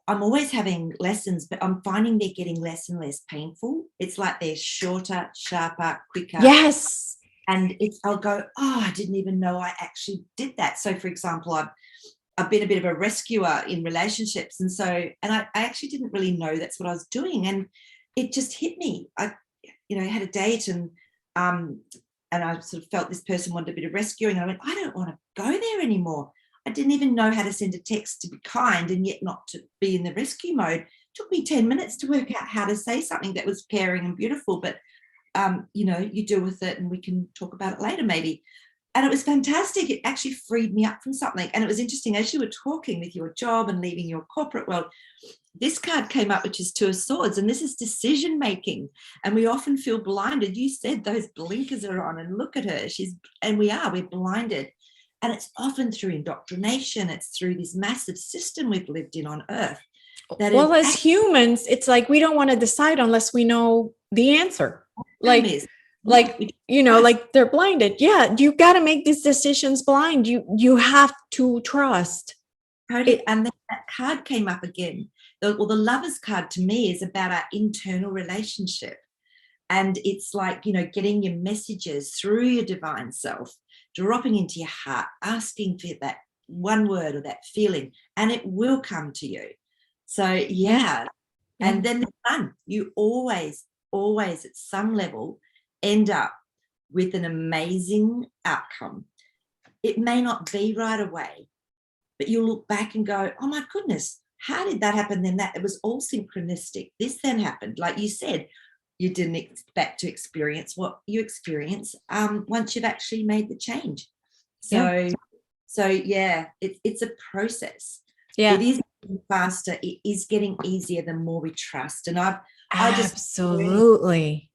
always having lessons, but I'm finding they're getting less and less painful. It's like they're shorter, sharper, quicker. Yes. And I'll go, oh, I didn't even know I actually did that. So for example, I've been a bit of a rescuer in relationships. And I actually didn't really know that's what I was doing. And it just hit me. I had a date, and I sort of felt this person wanted a bit of rescuing. I went, I don't want to go there anymore. I didn't even know how to send a text to be kind and yet not to be in the rescue mode. It took me 10 minutes to work out how to say something that was caring and beautiful. But, you deal with it, and we can talk about it later maybe. And it was fantastic. It actually freed me up from something. And it was interesting, as you were talking with your job and leaving your corporate world, this card came up, which is Two of Swords, and this is decision making. And we often feel blinded. You said those blinkers are on, and look at her. We're blinded. And it's often through indoctrination. It's through this massive system we've lived in on Earth. As humans, it's like we don't want to decide unless we know the answer. Like they're blinded. Yeah, you got to make these decisions blind. You have to trust. And then that card came up again. The Lover's card to me is about our internal relationship. And it's like, getting your messages through your divine self, dropping into your heart, asking for that one word or that feeling, and it will come to you. So, yeah. And then the fun. You always at some level end up with an amazing outcome. It may not be right away, but you'll look back and go, oh my goodness, how did that happen? Then it was all synchronistic. This then happened. Like you said, you didn't expect to experience what you experience once you've actually made the change. So yeah, it's a process. Yeah. It is faster. It is getting easier the more we trust. And I just absolutely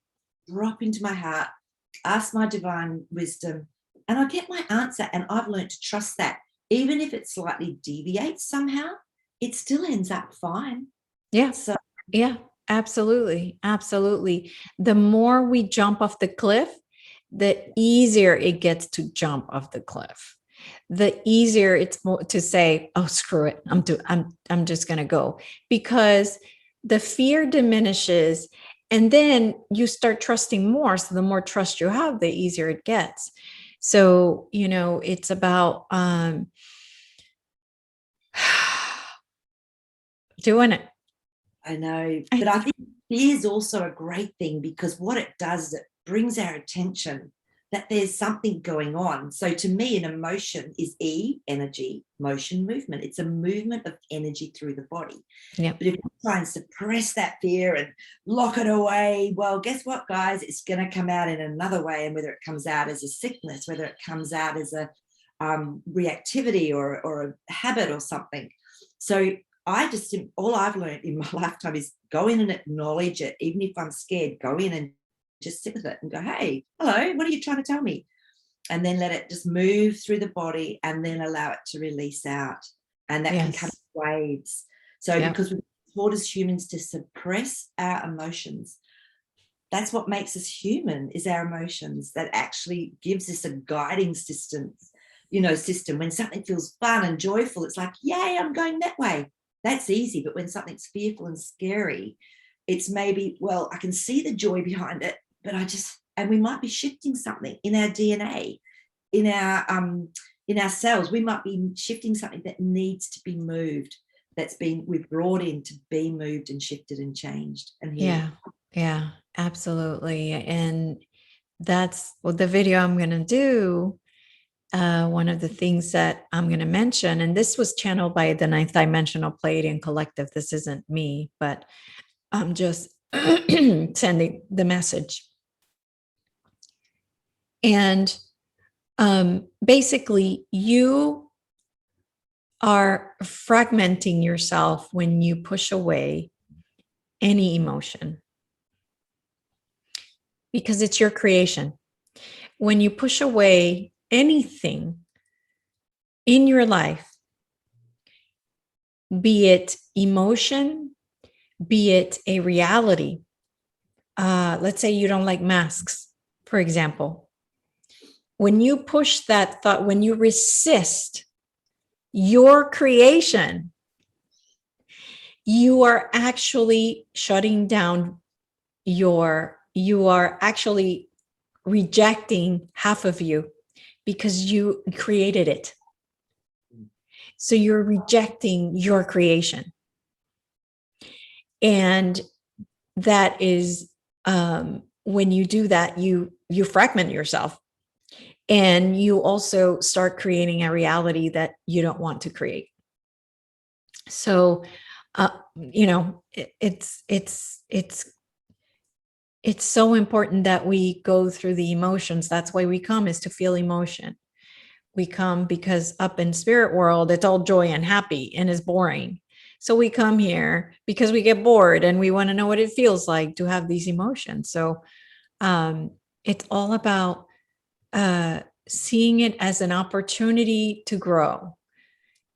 drop into my heart, ask my divine wisdom, and I get my answer. And I've learned to trust that. Even if it slightly deviates somehow, it still ends up fine. Yeah. So yeah, absolutely. Absolutely. The more we jump off the cliff, the easier it gets to jump off the cliff. The easier it's to say, oh, screw it. I'm just going to go, because the fear diminishes, and then you start trusting more. So the more trust you have, the easier it gets. So, it's about doing it. I know. But I think fear is also a great thing, because what it does is it brings our attention that there's something going on. So to me, an emotion is energy, motion, movement. It's a movement of energy through the body. Yep. But if you try and suppress that fear and lock it away, well, guess what, guys? It's going to come out in another way. And whether it comes out as a sickness, whether it comes out as a reactivity or a habit or something. So all I've learned in my lifetime is go in and acknowledge it. Even if I'm scared, go in and just sit with it and go, hey, hello, what are you trying to tell me? And then let it just move through the body, and then allow it to release out. And that can come in waves. So because we're taught as humans to suppress our emotions, that's what makes us human, is our emotions. That actually gives us a guiding system. When something feels fun and joyful, it's like, yay, I'm going that way. That's easy. But when something's fearful and scary, it's maybe, well, I can see the joy behind it, but and we might be shifting something in our DNA, in our cells. We might be shifting something that needs to be moved, we've brought in to be moved and shifted and changed and healed. Yeah, absolutely. And that's the video I'm going to do. One of the things that I'm going to mention, and this was channeled by the Ninth Dimensional Pleiadian Collective. This isn't me, but I'm just sending the message. And basically, you are fragmenting yourself when you push away any emotion, because it's your creation. When you push away anything in your life, be it emotion, be it a reality. Let's say you don't like masks, for example. When you push that thought, when you resist your creation, you are actually shutting down you are actually rejecting half of you, because you created it. So you're rejecting your creation. And that is, when you do that, you fragment yourself, and you also start creating a reality that you don't want to create. So, it's so important that we go through the emotions. That's why we come, is to feel emotion. We come because up in spirit world, it's all joy and happy and is boring. So we come here because we get bored and we want to know what it feels like to have these emotions. So it's all about seeing it as an opportunity to grow.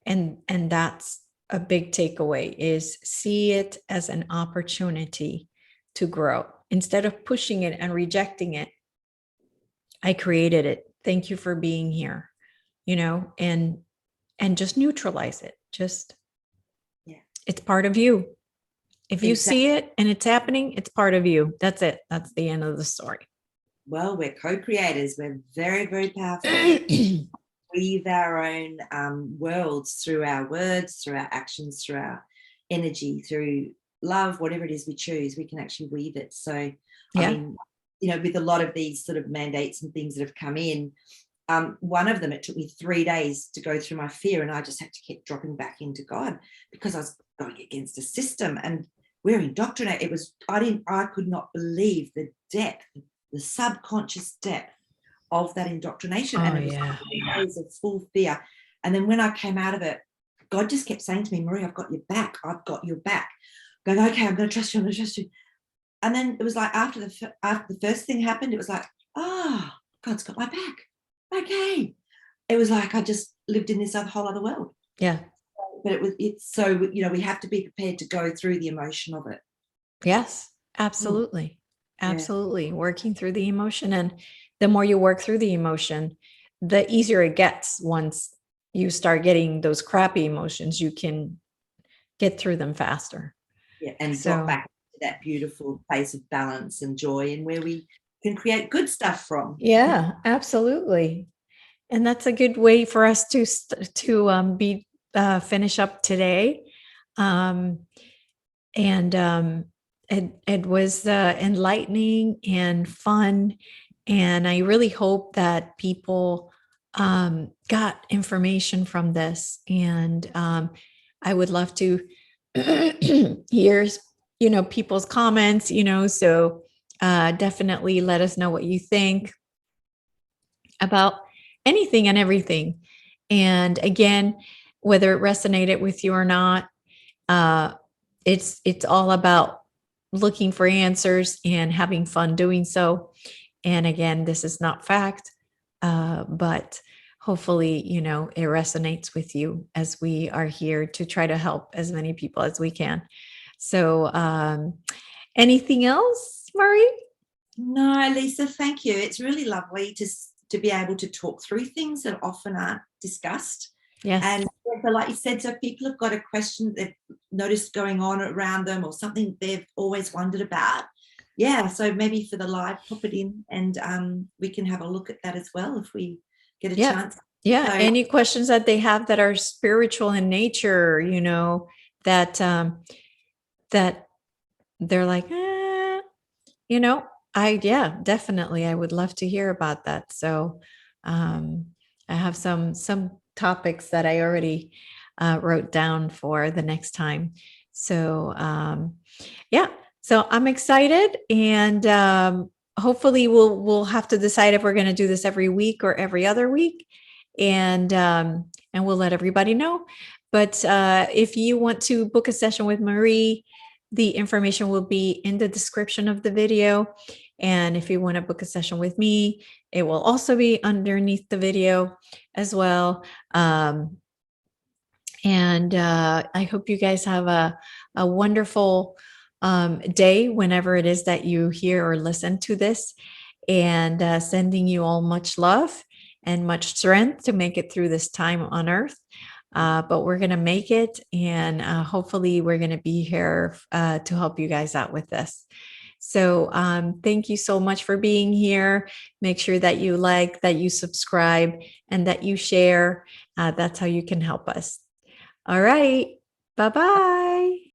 And that's a big takeaway, is see it as an opportunity to grow. Instead of pushing it and rejecting it, I created it. Thank you for being here, and just neutralize it. It's part of you. If you see it and it's happening, it's part of you. That's it. That's the end of the story. Well, we're co-creators. We're very, very powerful. Weave our own worlds through our words, through our actions, through our energy, through love, whatever it is we choose, we can actually weave it. So, I mean, with a lot of these sort of mandates and things that have come in, one of them, it took me 3 days to go through my fear, and I just had to keep dropping back into God, because I was going against a system, and we're indoctrinated. I could not believe the depth, the subconscious depth of that indoctrination. And it was 3 days of full fear. And then when I came out of it, God just kept saying to me, Maree, I've got your back. I've got your back. Going, okay, I'm going to trust you. I'm going to trust you. And then it was like after the first thing happened, it was like, God's got my back. Okay. It was like I just lived in this whole other world. Yeah. But it's so, we have to be prepared to go through the emotion of it. Yes, absolutely. Absolutely. Working through the emotion. And the more you work through the emotion, the easier it gets. Once you start getting those crappy emotions, you can get through them faster. Yeah, and drop back to that beautiful place of balance and joy, and where we can create good stuff from. Yeah, absolutely. And that's a good way for us to finish up today. And it was enlightening and fun. And I really hope that people got information from this. And I would love to hear, people's comments, so definitely let us know what you think about anything and everything. And again, whether it resonated with you or not, it's all about looking for answers and having fun doing so. And again, this is not fact, but hopefully, it resonates with you, as we are here to try to help as many people as we can. So, anything else, Maree? No, Lisa, thank you. It's really lovely to be able to talk through things that often aren't discussed. Yes. And like you said, so if people have got a question they've noticed going on around them, or something they've always wondered about, so maybe for the live, pop it in, and we can have a look at that as well if we get a chance. So, any questions that they have that are spiritual in nature, that that they're like, definitely, I would love to hear about that. So I have some topics that I already wrote down for the next time. So so I'm excited, and hopefully we'll have to decide if we're going to do this every week or every other week, and we'll let everybody know. But if you want to book a session with Maree, the information will be in the description of the video. And if you want to book a session with me, it will also be underneath the video as well. And I hope you guys have a wonderful day whenever it is that you hear or listen to this. And sending you all much love and much strength to make it through this time on earth. But we're going to make it, and hopefully we're going to be here to help you guys out with this. So thank you so much for being here. Make sure that you like, that you subscribe, and that you share. That's how you can help us. All right. Bye-bye.